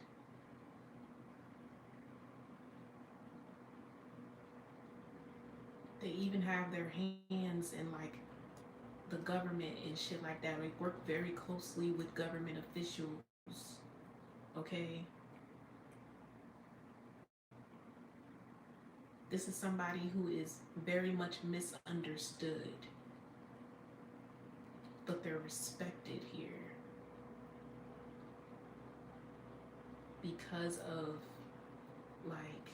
They even have their hands in like the government and shit like that. They work very closely with government officials. Okay? This is somebody who is very much misunderstood, but they're respected here because of like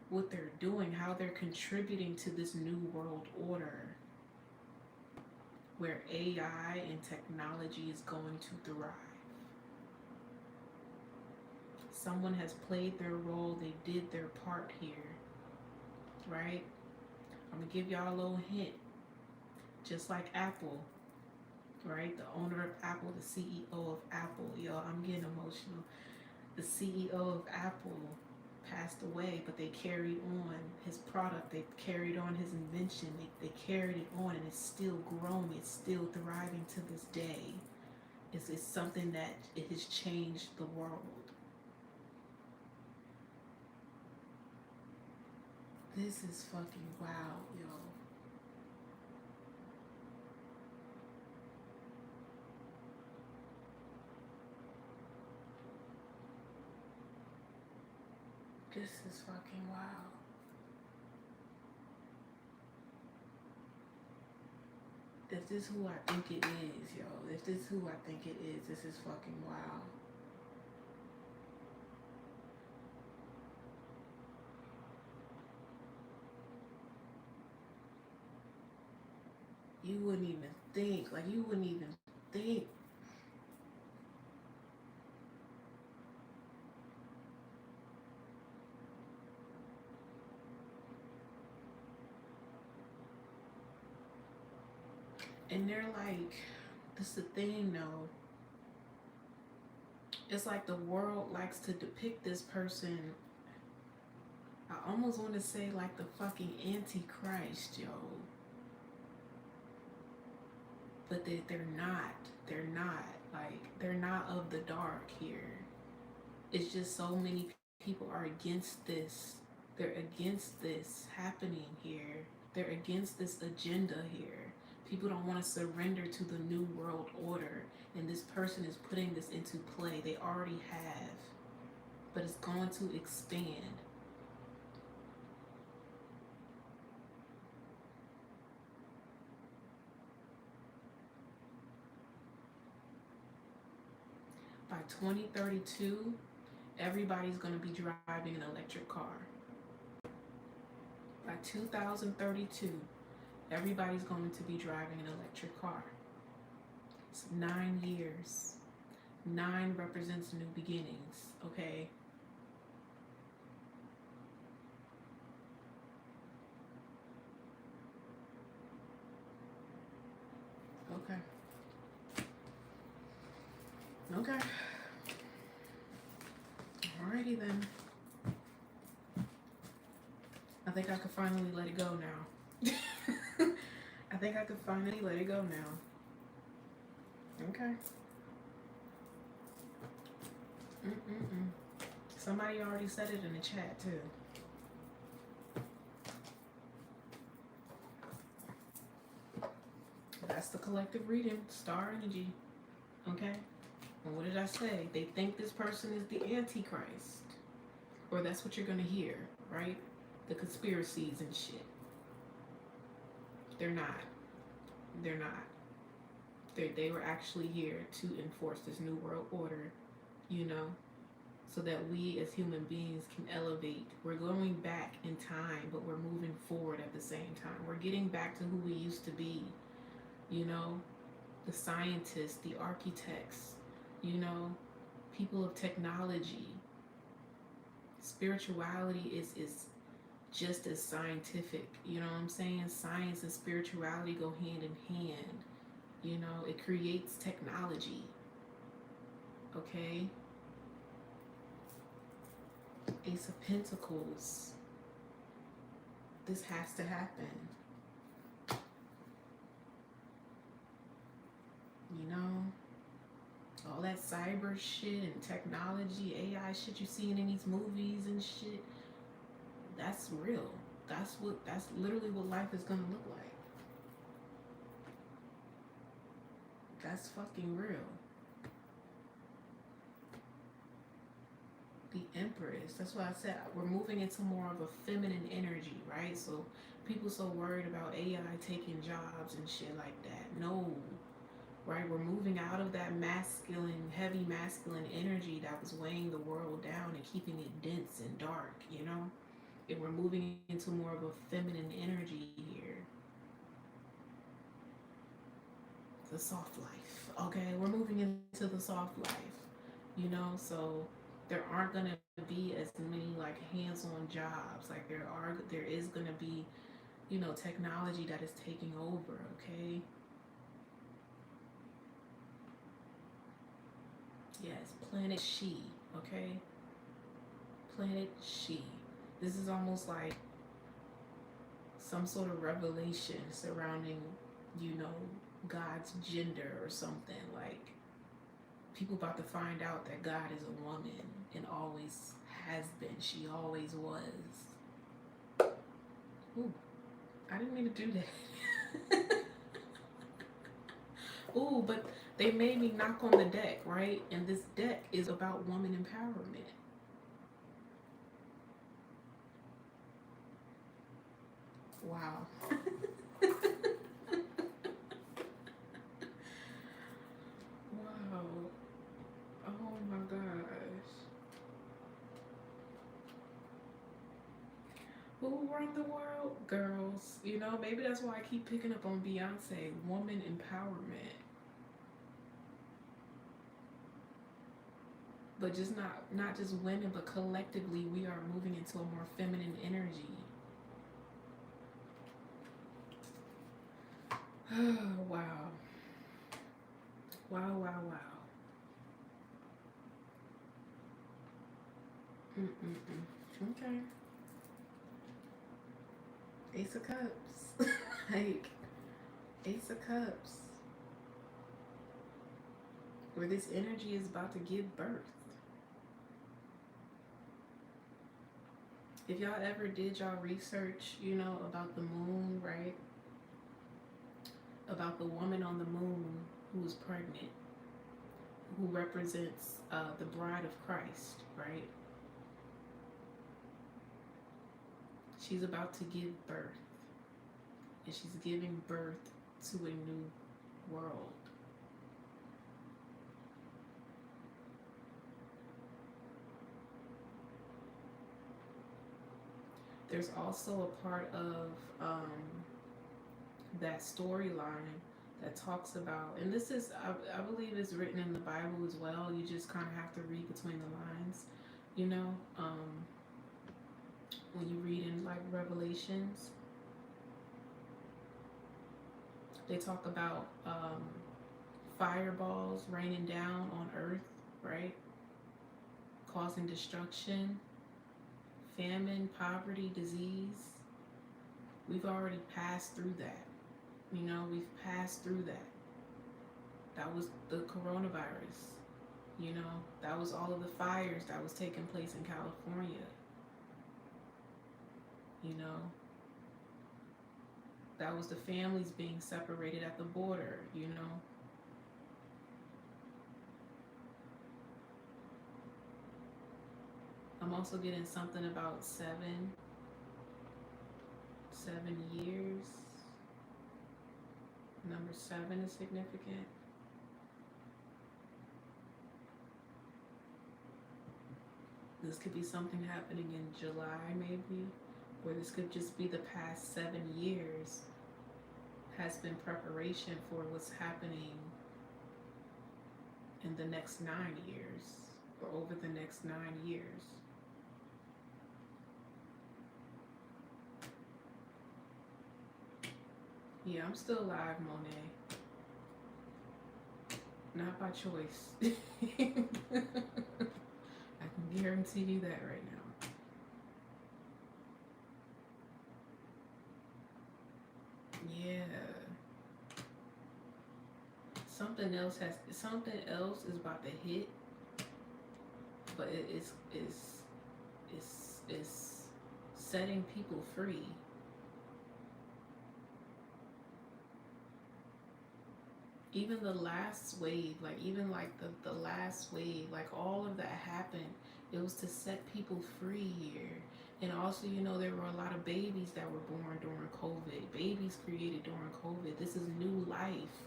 what they're doing, how they're contributing to this new world order where AI and technology is going to thrive. Someone has played their role, they did their part here, right? I'm gonna give y'all a little hint. Just like Apple, right? The owner of Apple, the CEO of Apple, yo, I'm getting emotional. The CEO of Apple passed away, but they carried on his product, they carried on his invention, they carried it on, and it's still growing, it's still thriving to this day. It's something that it has changed the world. This is fucking wow, yo. This is fucking wow. If this is who I think it is, yo. If this is who I think it is, this is fucking wow. You wouldn't even think, like you wouldn't even think. And they're like, this is the thing though. It's like the world likes to depict this person. I almost want to say like the fucking Antichrist, yo. But they're not. They're not. Like, they're not of the dark here. It's just so many people are against this. They're against this happening here. They're against this agenda here. People don't want to surrender to the new world order. And this person is putting this into play. They already have. But it's going to expand. By 2032, everybody's going to be driving an electric car. By 2032, everybody's going to be driving an electric car. It's 9 years. 9 represents new beginnings, okay? Okay. Okay. Alrighty then. I think I could finally let it go now. I think I could finally let it go now. Okay. Mm-mm-mm. Somebody already said it in the chat too. That's the collective reading, star energy. Okay? And what did I say? They think this person is the Antichrist. Or that's what you're gonna hear, right? The conspiracies and shit. They're not. They're not. They were actually here to enforce this new world order, you know, so that we as human beings can elevate. We're going back in time, but we're moving forward at the same time. We're getting back to who we used to be, you know, the scientists, the architects, you know, people of technology. Spirituality is just as scientific, you know what I'm saying? Science and spirituality go hand in hand. You know, it creates technology. Okay? Ace of Pentacles. This has to happen. You know? All that cyber shit and technology, AI shit you seeing in these movies and shit. That's real. That's literally what life is gonna look like. That's fucking real. The Empress. That's why I said we're moving into more of a feminine energy, right? So people so worried about AI taking jobs and shit like that. No. Right? We're moving out of that masculine, heavy masculine energy that was weighing the world down and keeping it dense and dark, you know? And we're moving into more of a feminine energy here. The soft life. Okay, we're moving into the soft life. You know, so there aren't gonna be as many like hands-on jobs. Like there is gonna be, you know, technology that is taking over, okay? Yes, planet She, okay? Planet She. This is almost like some sort of revelation surrounding, you know, God's gender or something. Like people about to find out that God is a woman and always has been. She always was. Ooh, I didn't mean to do that. Ooh, but they made me knock on the deck, right? And this deck is about woman empowerment. Wow. Wow. Oh my gosh. Who run the world? Girls. You know, maybe that's why I keep picking up on Beyonce. Woman empowerment. But just not just women, but collectively we are moving into a more feminine energy. Wow. Wow, wow, wow. Mm-mm-mm. Okay. Ace of Cups. Like, Ace of Cups. Where this energy is about to give birth. If y'all ever did y'all research, you know, about the moon, right? About the woman on the moon who is pregnant, who represents the bride of Christ, right? She's about to give birth. And she's giving birth to a new world. There's also a part of that storyline that talks about, and this is, I believe is written in the Bible as well. You just kind of have to read between the lines, you know, when you read in like Revelations, they talk about fireballs raining down on earth, right? Causing destruction, famine, poverty, disease. We've already passed through that. You know, we've passed through that. That was the coronavirus. You know, that was all of the fires that was taking place in California. You know, that was the families being separated at the border, you know. I'm also getting something about 7 years. Number 7 is significant. This could be something happening in July, maybe, or this could just be the past 7 years has been preparation for what's happening in the next 9 years, or over the next 9 years. Yeah, I'm still alive, Monet. Not by choice. I can guarantee you that right now. Yeah. Something else is about to hit, but it's setting people free. Even the last wave, like even like the last wave, like all of that happened, it was to set people free here. And also, you know, there were a lot of babies that were born during COVID, babies created during COVID. This is new life.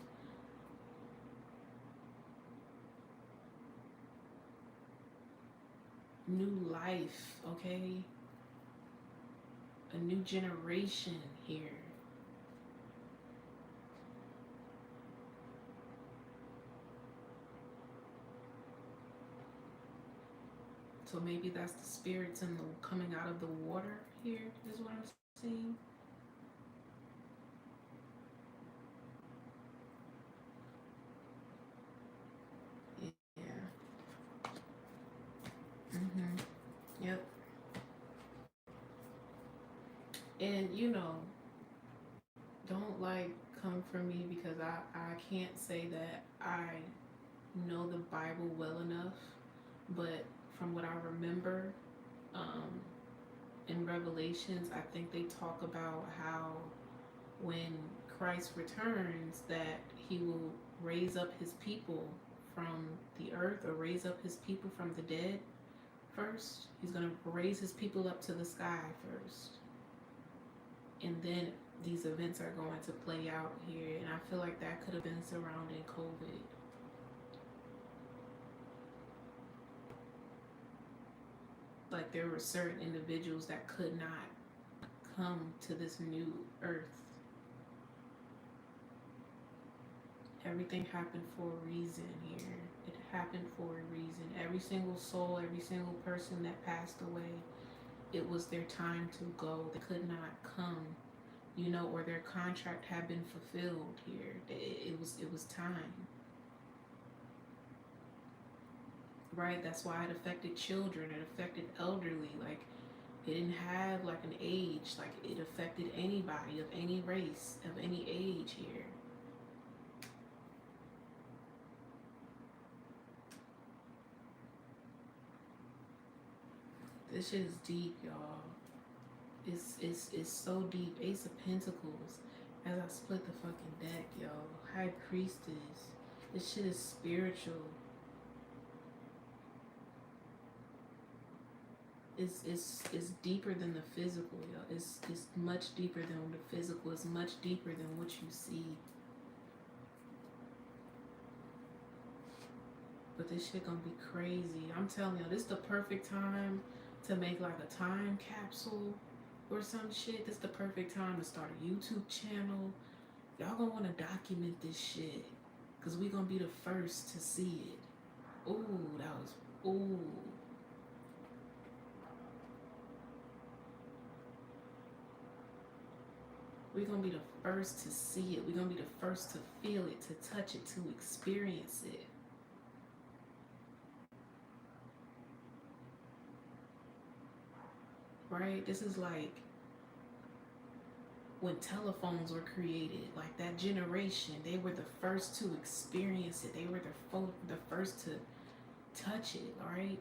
New life, okay? A new generation here. So maybe that's the spirits and the coming out of the water here is what I'm seeing. Yeah. Yep. And you know, don't like come for me because I can't say that I know the Bible well enough, but from what I remember, um, in Revelations, I think they talk about how when Christ returns, that he will raise up his people from the earth, or raise up his people from the dead first. He's going to raise his people up to the sky first. And then these events are going to play out here. And I feel like that could have been surrounding COVID. Like there were certain individuals that could not come to this new earth. Everything happened for a reason here. It happened for a reason. Every single soul, every single person that passed away, it was their time to go. They could not come, you know, or their contract had been fulfilled here. It was time. Right? That's why it affected children. It affected elderly. Like it didn't have like an age. Like it affected anybody of any race, of any age here. This shit is deep, y'all. It's so deep. Ace of Pentacles. As I split the fucking deck, yo. High Priestess. This shit is spiritual. It's deeper than the physical, yo. It's much deeper than the physical. It's much deeper than what you see. But this shit gonna be crazy. I'm telling you, this is the perfect time to make like a time capsule or some shit. This is the perfect time to start a YouTube channel. Y'all gonna want to document this shit, cause we gonna be the first to see it. Ooh, that was ooh. We're gonna be the first to see it. We're gonna be the first to feel it, to touch it, to experience it. Right? This is like when telephones were created, like that generation, they were the first to experience it. They were the first to touch it, right?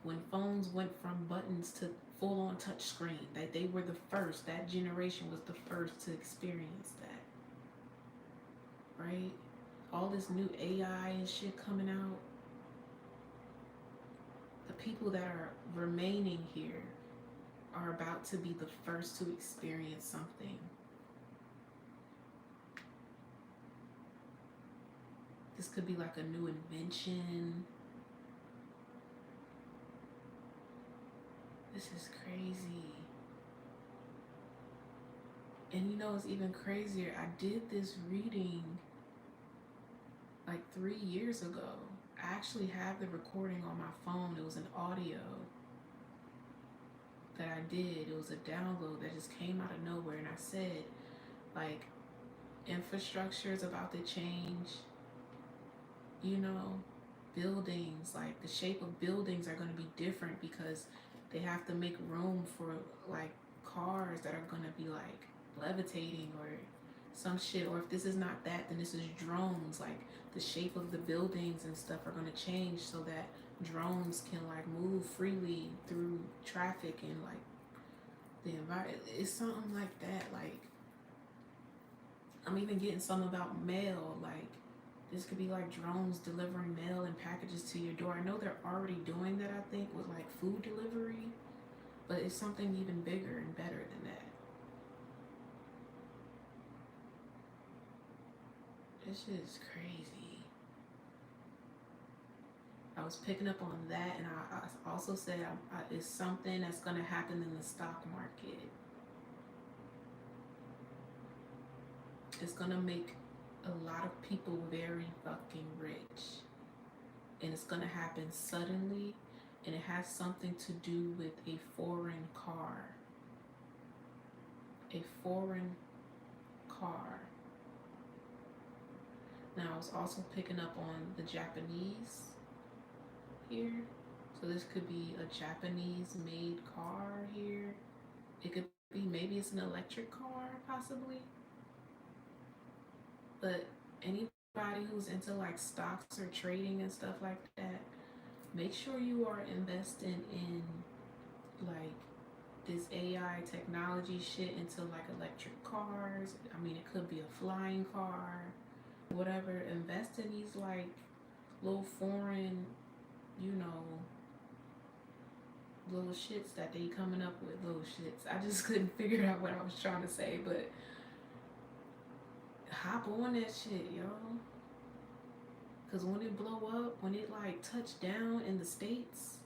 When phones went from buttons to full on touch screen, that they were the first. That generation was the first to experience that, right? All this new AI and shit coming out. The people that are remaining here are about to be the first to experience something. This could be like a new invention. This is crazy. And you know, it's even crazier. I did this reading like 3 years ago. I actually have the recording on my phone. It was an audio that I did. It was a download that just came out of nowhere. And I said, like, infrastructure is about to change. You know, buildings, like the shape of buildings are going to be different because they have to make room for like cars that are going to be like levitating or some shit. Or if this is not that, then this is drones. Like the shape of the buildings and stuff are going to change so that drones can like move freely through traffic and like the environment. It's something like that. Like I'm even getting something about mail. Like this could be like drones delivering mail and packages to your door. I know they're already doing that, I think, with like food delivery, but it's something even bigger and better than that. This shit is crazy. I was picking up on that, and I also said it's something that's going to happen in the stock market. It's going to make a lot of people very fucking rich. And it's going to happen suddenly, and it has something to do with a foreign car. A foreign car. Now, I was also picking up on the Japanese here. So this could be a Japanese made car here. It could be, maybe it's an electric car, possibly. But anybody who's into like stocks or trading and stuff like that, make sure you are investing in like this AI technology shit into like electric cars. I mean, it could be a flying car, whatever. Invest in these like little foreign, you know, little shits that they coming up with. Little shits. I just couldn't figure out what I was trying to say, but hop on that shit, yo. Cause when it blow up, when it like touch down in the States,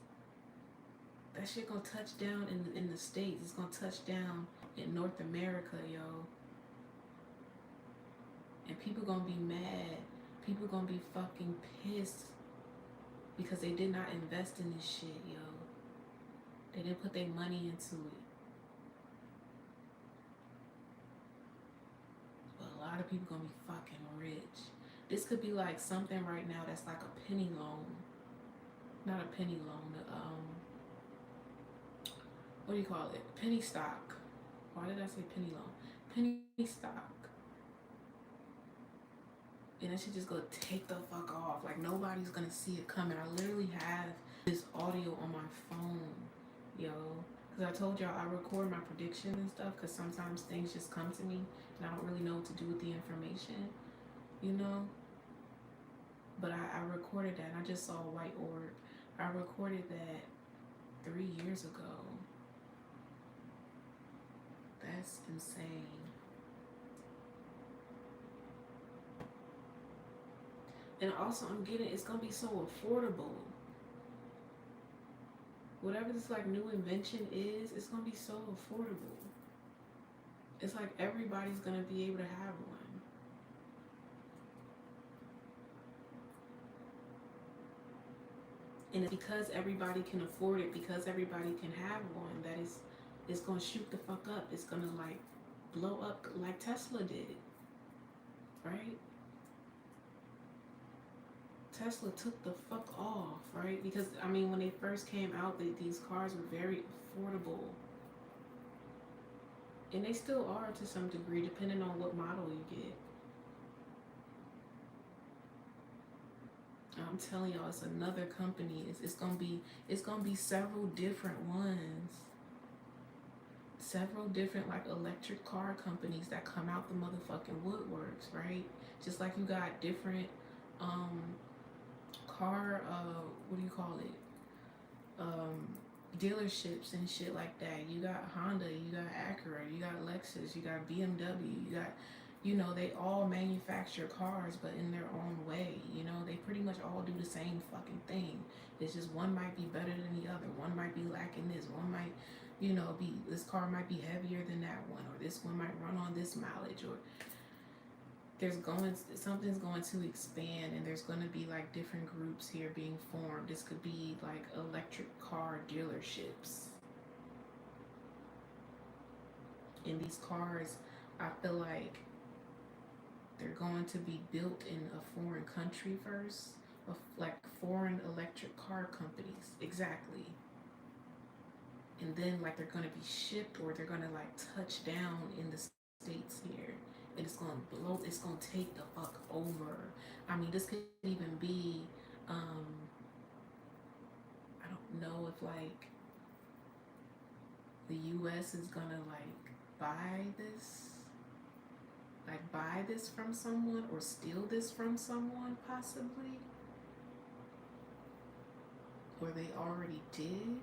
that shit gonna touch down in the States. It's gonna touch down in North America, yo. And people gonna be mad. People gonna be fucking pissed because they did not invest in this shit, yo. They didn't put their money into it. But a lot of people gonna be fucking rich. This could be like something right now that's like a penny loan. Not a penny loan. What do you call it? Penny stock. Why did I say penny loan? Penny stock. And that shit just gonna take the fuck off. Like nobody's gonna see it coming. I literally have this audio on my phone, yo. Cause I told y'all I record my predictions and stuff. Cause sometimes things just come to me and I don't really know what to do with the information, you know. But I recorded that, and I just saw a white orb. I recorded that 3 years ago. That's insane. And also, I'm getting, it's gonna be so affordable. Whatever this like new invention is, it's gonna be so affordable. It's like everybody's gonna be able to have one. And it's because everybody can afford it, because everybody can have one, that it's gonna shoot the fuck up. It's gonna like blow up like Tesla did, right? Tesla took the fuck off, right? Because I mean, when they first came out, these cars were very affordable, and they still are to some degree, depending on what model you get. I'm telling y'all, it's another company. It's gonna be several different ones, several different like electric car companies that come out the motherfucking woodworks, right? Just like you got different um car what do you call it, dealerships and shit like that. You got Honda, you got Acura, you got Lexus, you got BMW, you got, you know, they all manufacture cars, but in their own way. You know, they pretty much all do the same fucking thing. It's just one might be better than the other. One might be lacking this. One might, you know, be, this car might be heavier than that one, or this one might run on this mileage, or something's going to expand, and there's going to be like different groups here being formed. This could be like electric car dealerships, and these cars, I feel like they're going to be built in a foreign country first, of like foreign electric car companies, exactly. And then like they're going to be shipped, or they're going to like touch down in the states here, and it's going to blow, it's going to take the fuck over. I mean, this could even be I don't know if like the US is going to like buy this from someone, or steal this from someone, possibly, or they already did.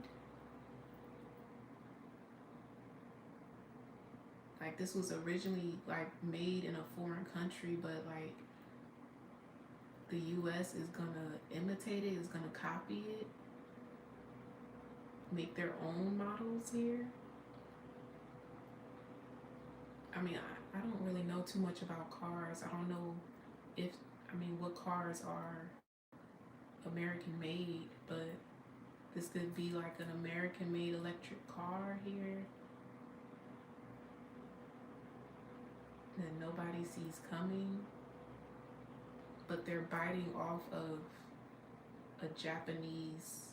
Like this was originally like made in a foreign country, but like the US is gonna imitate it, is gonna copy it, make their own models here. I mean, I don't really know too much about cars. I don't know if, I mean, what cars are American made, but this could be like an American made electric car here that nobody sees coming, but they're biting off of a Japanese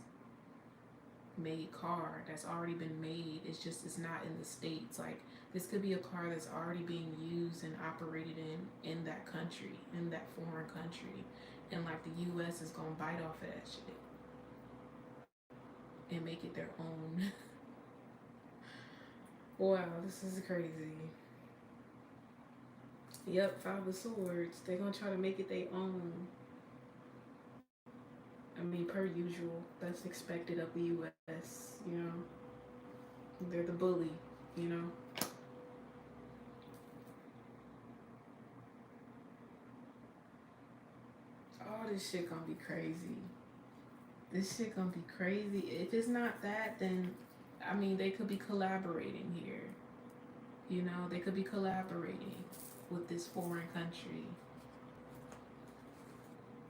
made car that's already been made. It's just, it's not in the States. Like this could be a car that's already being used and operated in that country, in that foreign country, and like the US is gonna bite off of that shit and make it their own. Wow, this is crazy. Yep, Five of Swords. They're gonna try to make it their own. I mean, per usual, that's expected of the US, you know. They're the bully, you know. Oh, this shit gonna be crazy. This shit gonna be crazy. If it's not that, then, I mean, they could be collaborating here. You know, they could be collaborating with this foreign country.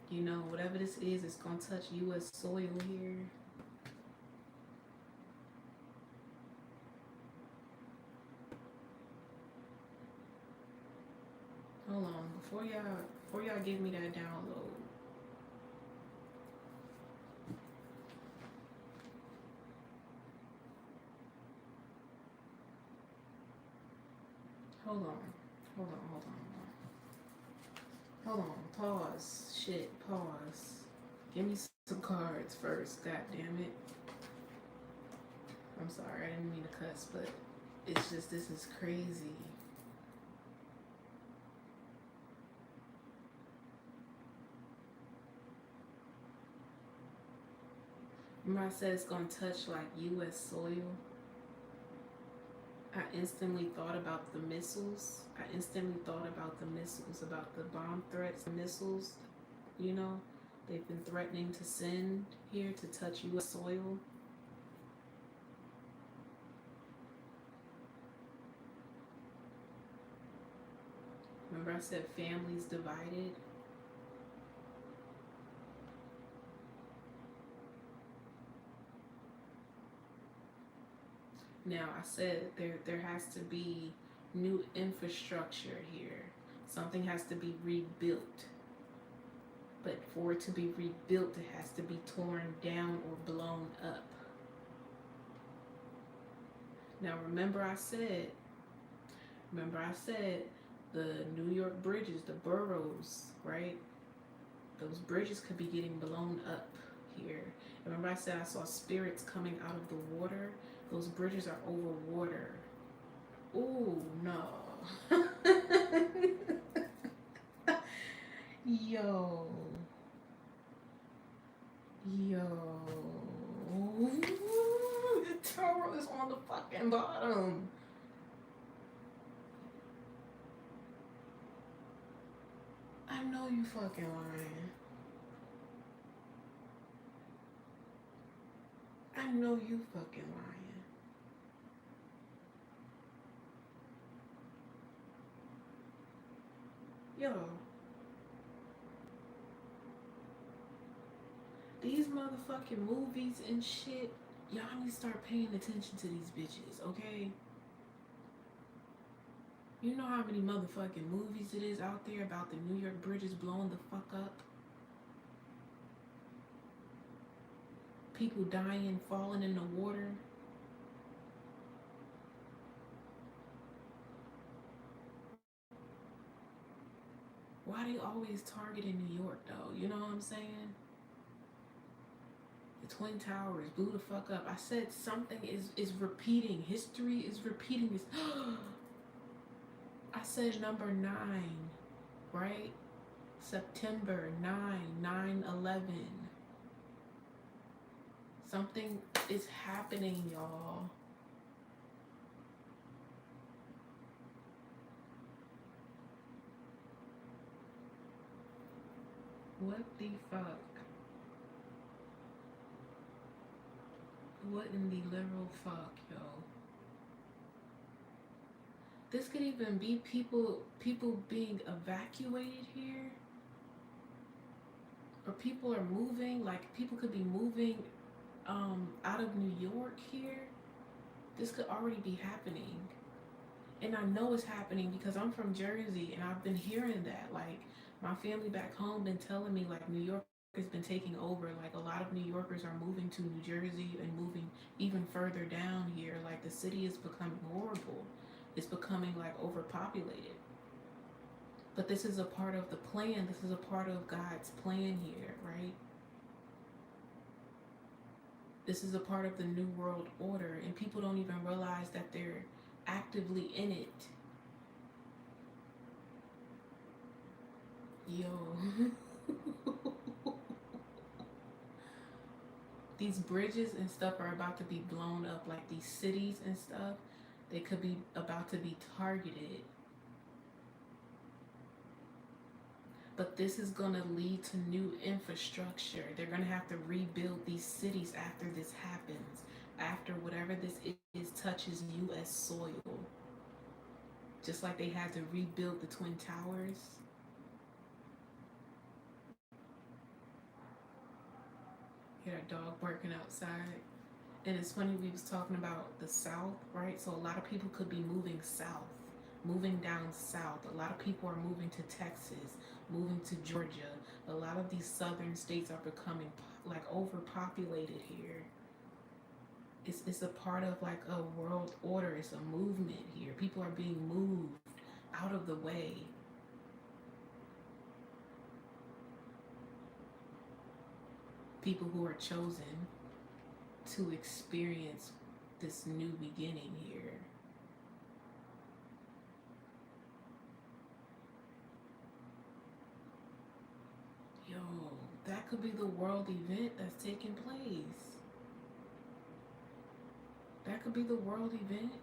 You know, whatever this is, it's gonna touch US soil here. Hold on, before y'all give me that download. Hold on. Hold on, pause. Shit, pause. Give me some cards first, god damn it. I'm sorry, I didn't mean to cuss, but it's just, this is crazy. Remember I said it's gonna touch like US soil? I instantly thought about the missiles. About the bomb threats, missiles, you know, they've been threatening to send here to touch US soil. Remember I said families divided? Now I said there has to be new infrastructure here. Something has to be rebuilt. But for it to be rebuilt, it has to be torn down or blown up. Now remember I said the New York bridges, the boroughs, right? Those bridges could be getting blown up here. Remember I said I saw spirits coming out of the water? Those bridges are over water. Ooh, no. Yo. The tower is on the fucking bottom. I know you fucking lying. I know you fucking lying. Yo. These motherfucking movies and shit, y'all need to start paying attention to these bitches, okay? You know how many motherfucking movies it is out there about the New York bridges blowing the fuck up? People dying, falling in the water. Why they always targeting New York though? You know what I'm saying? The Twin Towers blew the fuck up. I said something is repeating. History is repeating this. I said number 9, right? September 9/11. Something is happening, y'all. What the fuck? What in the literal fuck, yo? This could even be people being evacuated here. Or people are moving, like people could be moving out of New York here. This could already be happening. And I know it's happening because I'm from Jersey and I've been hearing that. Like my family back home been telling me like New York has been taking over. Like a lot of New Yorkers are moving to New Jersey and moving even further down here. Like the city is becoming horrible. It's becoming like overpopulated. But this is a part of the plan. This is a part of God's plan here, right? This is a part of the New World Order, and people don't even realize that they're actively in it. Yo. These bridges and stuff are about to be blown up, like these cities and stuff. They could be about to be targeted. But this is going to lead to new infrastructure. They're going to have to rebuild these cities after this happens. After whatever this is touches U.S. soil. Just like they had to rebuild the Twin Towers. Hear a dog barking outside. And it's funny, we was talking about the South, right? So a lot of people could be moving south. Moving down south. A lot of people are moving to Texas, moving to Georgia. A lot of these southern states are becoming like overpopulated here. It's a part of like a world order. It's a movement here. People are being moved out of the way. People who are chosen to experience this new beginning here. Yo, that could be the world event that's taking place. That could be the world event.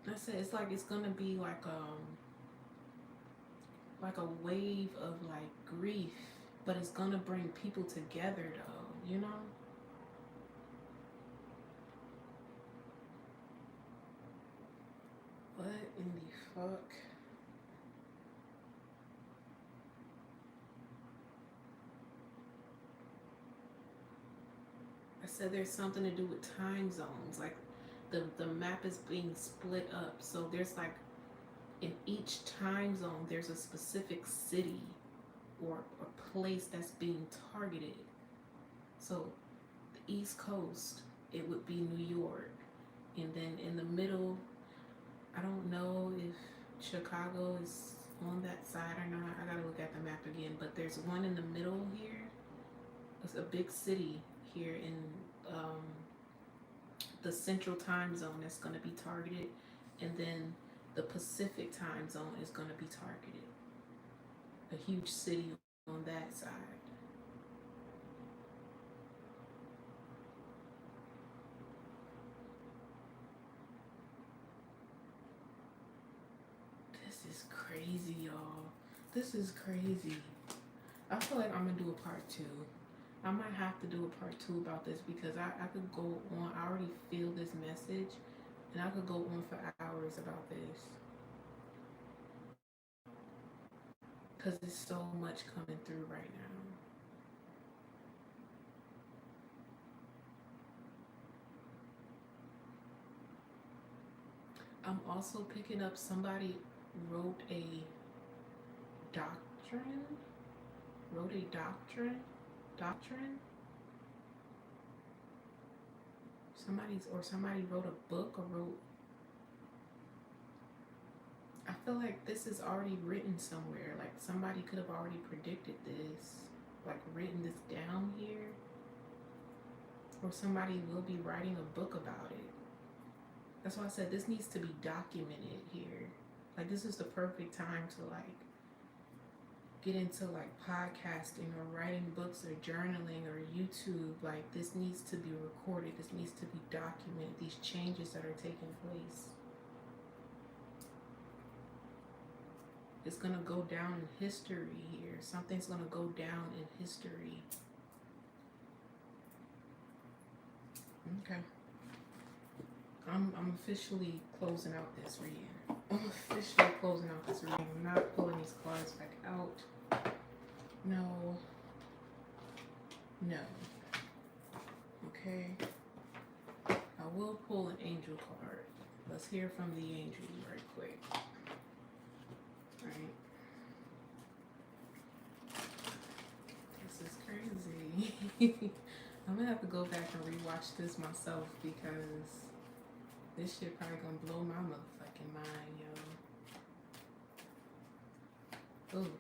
I said it's like it's gonna be like a wave of like grief, but it's gonna bring people together though, you know? What in the fuck? said there's something to do with time zones. Like the map is being split up. So there's like in each time zone there's a specific city or a place that's being targeted. So the East Coast, it would be New York. And then in the middle, I don't know if Chicago is on that side or not. I gotta look at the map again. But there's one in the middle here. It's a big city here in the Central Time Zone that's gonna be targeted, and then the Pacific Time Zone is gonna be targeted. A huge city on that side. This is crazy, y'all. This is crazy. I feel like I'm gonna do a part 2. I might have to do a part 2 about this because I could go on. I already feel this message, and I could go on for hours about this because there's so much coming through right now. I'm also picking up somebody wrote a doctrine. Somebody wrote a book or wrote. I feel like this is already written somewhere. Like somebody could have already predicted this, like written this down here, or somebody will be writing a book about it. That's why I said this needs to be documented here. Like this is the perfect time to like get into like podcasting or writing books or journaling or YouTube. Like this needs to be recorded. This needs to be documented. These changes that are taking place. It's gonna go down in history here. Something's gonna go down in history. Okay. I'm officially closing out this reading. I'm not pulling these cards back out. No. Okay. I will pull an angel card. Let's hear from the angels right quick. Right. This is crazy. I'm gonna have to go back and rewatch this myself because this shit probably gonna blow my motherfucking mind, yo. Ooh.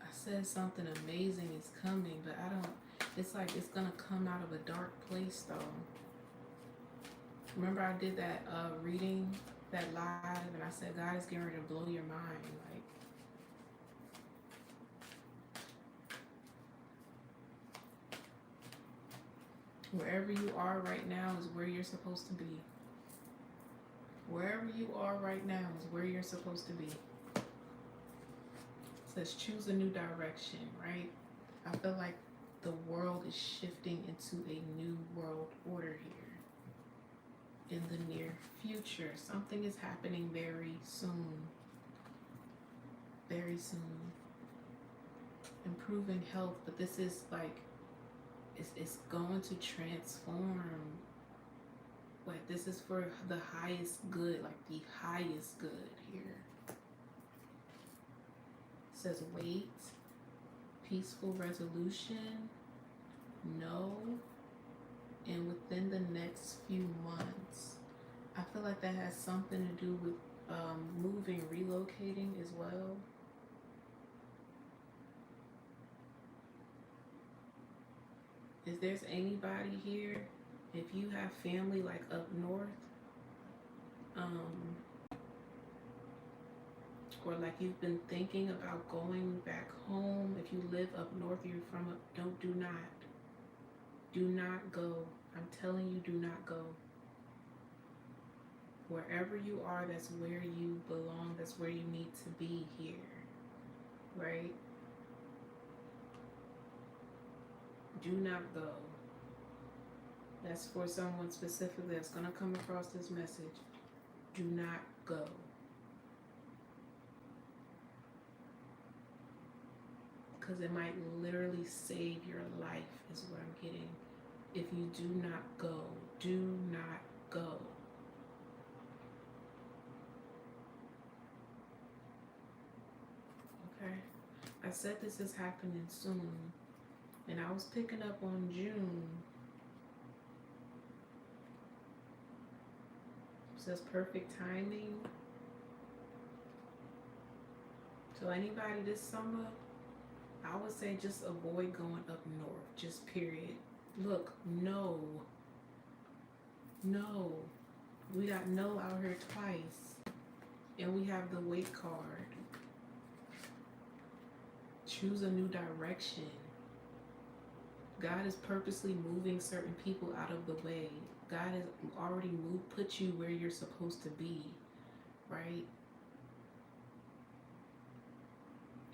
I said something amazing is coming, but I don't. It's like it's gonna come out of a dark place, though. Remember I did that reading, that live, and I said God is getting ready to blow your mind, like. Wherever you are right now is where you're supposed to be. Wherever you are right now is where you're supposed to be. It says choose a new direction, right? I feel like the world is shifting into a new world order here. In the near future, something is happening very soon. Very soon. Improving health, but this is like, it's going to transform. Like this is for the highest good, like the highest good here. It says wait, peaceful resolution, no, and within the next few months. I feel like that has something to do with moving, relocating as well. If there's anybody here, if you have family like up north, or like you've been thinking about going back home, if you live up north, you're from up, do not go. I'm telling you, do not go. Wherever you are, that's where you belong, that's where you need to be here, right? Do not go. That's for someone specifically that's going to come across this message. Do not go. because it might literally save your life, is what I'm getting. If you do not go, do not go. Okay? I said this is happening soon, and I was picking up on June. It says perfect timing. So anybody this summer, I would say just avoid going up north, just period. Look, no. No. We got no out here twice. And we have the wait card. Choose a new direction. God is purposely moving certain people out of the way. God has already put you where you're supposed to be, right?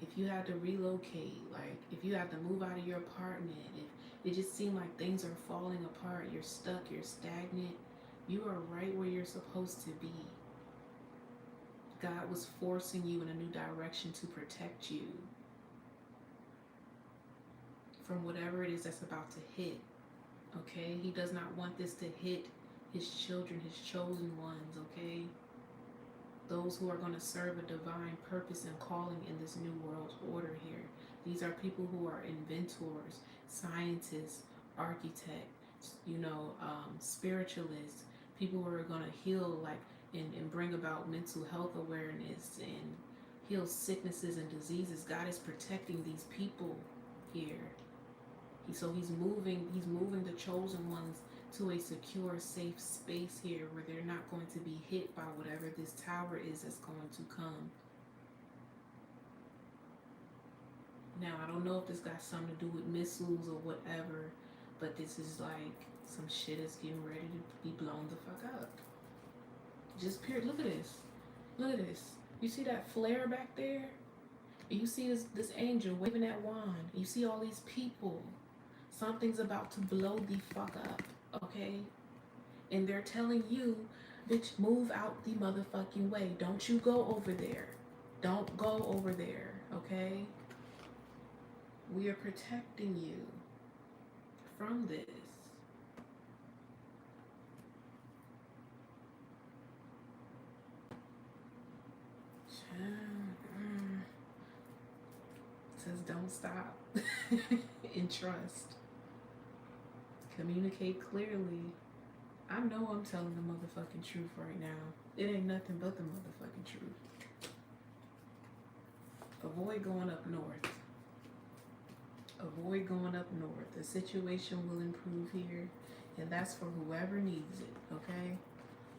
If you had to relocate, like if you had to move out of your apartment, if it just seemed like things are falling apart, you're stuck, you're stagnant, you are right where you're supposed to be. God was forcing you in a new direction to protect you from whatever it is that's about to hit. Okay? He does not want this to hit his children, his chosen ones, okay? Those who are going to serve a divine purpose and calling in this new world order here. These are people who are inventors, scientists, architects, spiritualists, people who are going to heal and bring about mental health awareness and heal sicknesses and diseases. God is protecting these people here. So he's moving the chosen ones to a secure, safe space here where they're not going to be hit by whatever this tower is that's going to come. Now, I don't know if this got something to do with missiles or whatever, but this is like some shit is getting ready to be blown the fuck up. Just period. Look at this. Look at this. You see that flare back there? You see this angel waving that wand. You see all these people. Something's about to blow the fuck up, okay? And they're telling you, bitch, move out the motherfucking way. Don't you go over there. Don't go over there, okay? We are protecting you from this. It says don't stop and trust. Communicate clearly. I know I'm telling the motherfucking truth right now. It ain't nothing but the motherfucking truth. Avoid going up north. Avoid going up north. The situation will improve here, and that's for whoever needs it, okay?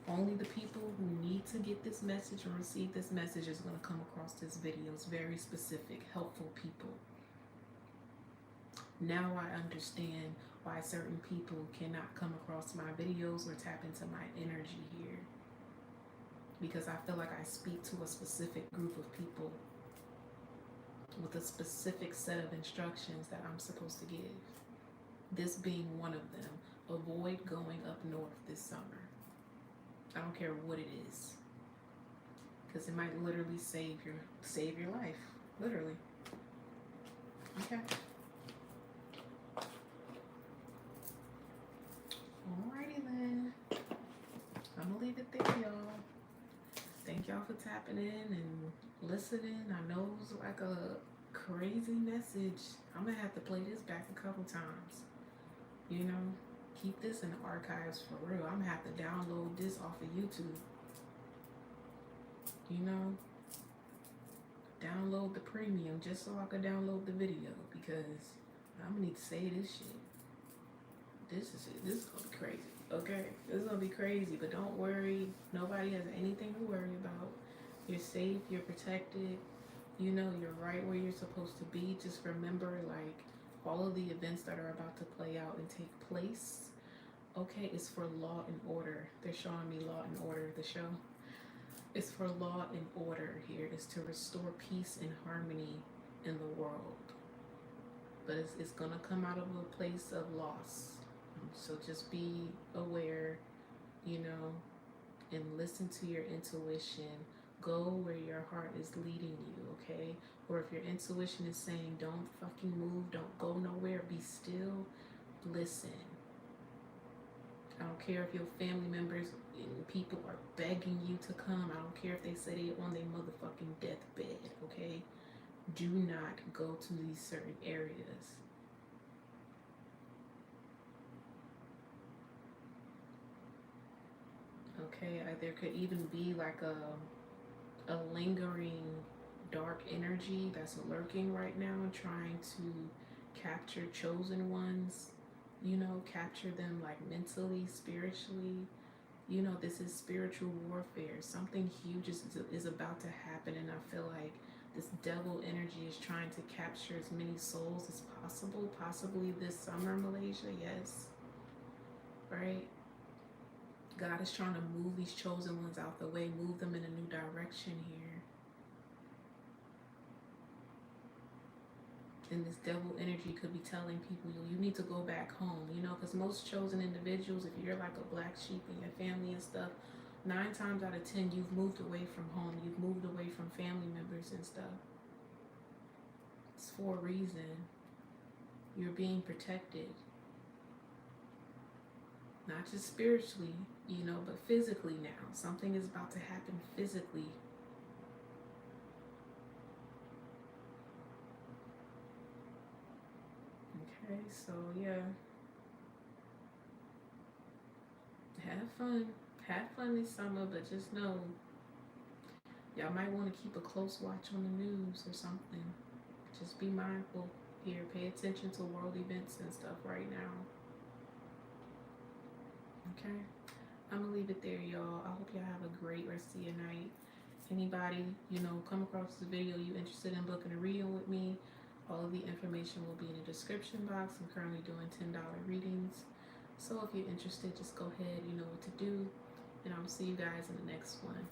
Only the people who need to get this message or receive this message is going to come across this video. It's very specific, helpful people. Now I understand why certain people cannot come across my videos or tap into my energy here. Because I feel like I speak to a specific group of people with a specific set of instructions that I'm supposed to give. This being one of them. Avoid going up north this summer. I don't care what it is. Because it might literally save your life. Literally. Okay. Alrighty then. I'm gonna leave it there, y'all. Thank y'all for tapping in and listening. I know it was like a crazy message. I'm gonna have to play this back a couple times. Keep this in the archives for real. I'm gonna have to download this off of YouTube. Download the premium just so I can download the video, because I'm gonna need to say this shit. This is gonna be crazy. Okay, this is gonna be crazy, but don't worry. Nobody has anything to worry about. You're safe. You're protected. You're right where you're supposed to be. Just remember, all of the events that are about to play out and take place, okay, it's for law and order. They're showing me Law and Order, the show. It's for law and order here. It's to restore peace and harmony in the world. But it's gonna come out of a place of loss. So just be aware, and listen to your intuition. Go where your heart is leading you, okay? Or if your intuition is saying don't fucking move, don't go nowhere, be still, listen. I don't care if your family members and people are begging you to come. I don't care if they say they're on their motherfucking deathbed, okay? Do not go to these certain areas. Okay, there could even be like a lingering dark energy that's lurking right now, trying to capture chosen ones, you know, capture them like mentally, spiritually. You know, this is spiritual warfare. Something huge is about to happen, and I feel like this devil energy is trying to capture as many souls as possible, possibly this summer, Malaysia, yes. Right? God is trying to move these chosen ones out the way, move them in a new direction here. And this devil energy could be telling people, you need to go back home, you know, because most chosen individuals, if you're like a black sheep in your family and stuff, 9 times out of 10, you've moved away from home. You've moved away from family members and stuff. It's for a reason. You're being protected. Not just spiritually, you know, but physically now. Something is about to happen physically. Okay, so yeah. Have fun. Have fun this summer, but just know y'all might want to keep a close watch on the news or something. Just be mindful here. Pay attention to world events and stuff right now. Okay? I'm going to leave it there, y'all. I hope y'all have a great rest of your night. Anybody, you know, come across this video, you interested in booking a reading with me, all of the information will be in the description box. I'm currently doing $10 readings. So if you're interested, just go ahead, you know what to do. And I'll see you guys in the next one.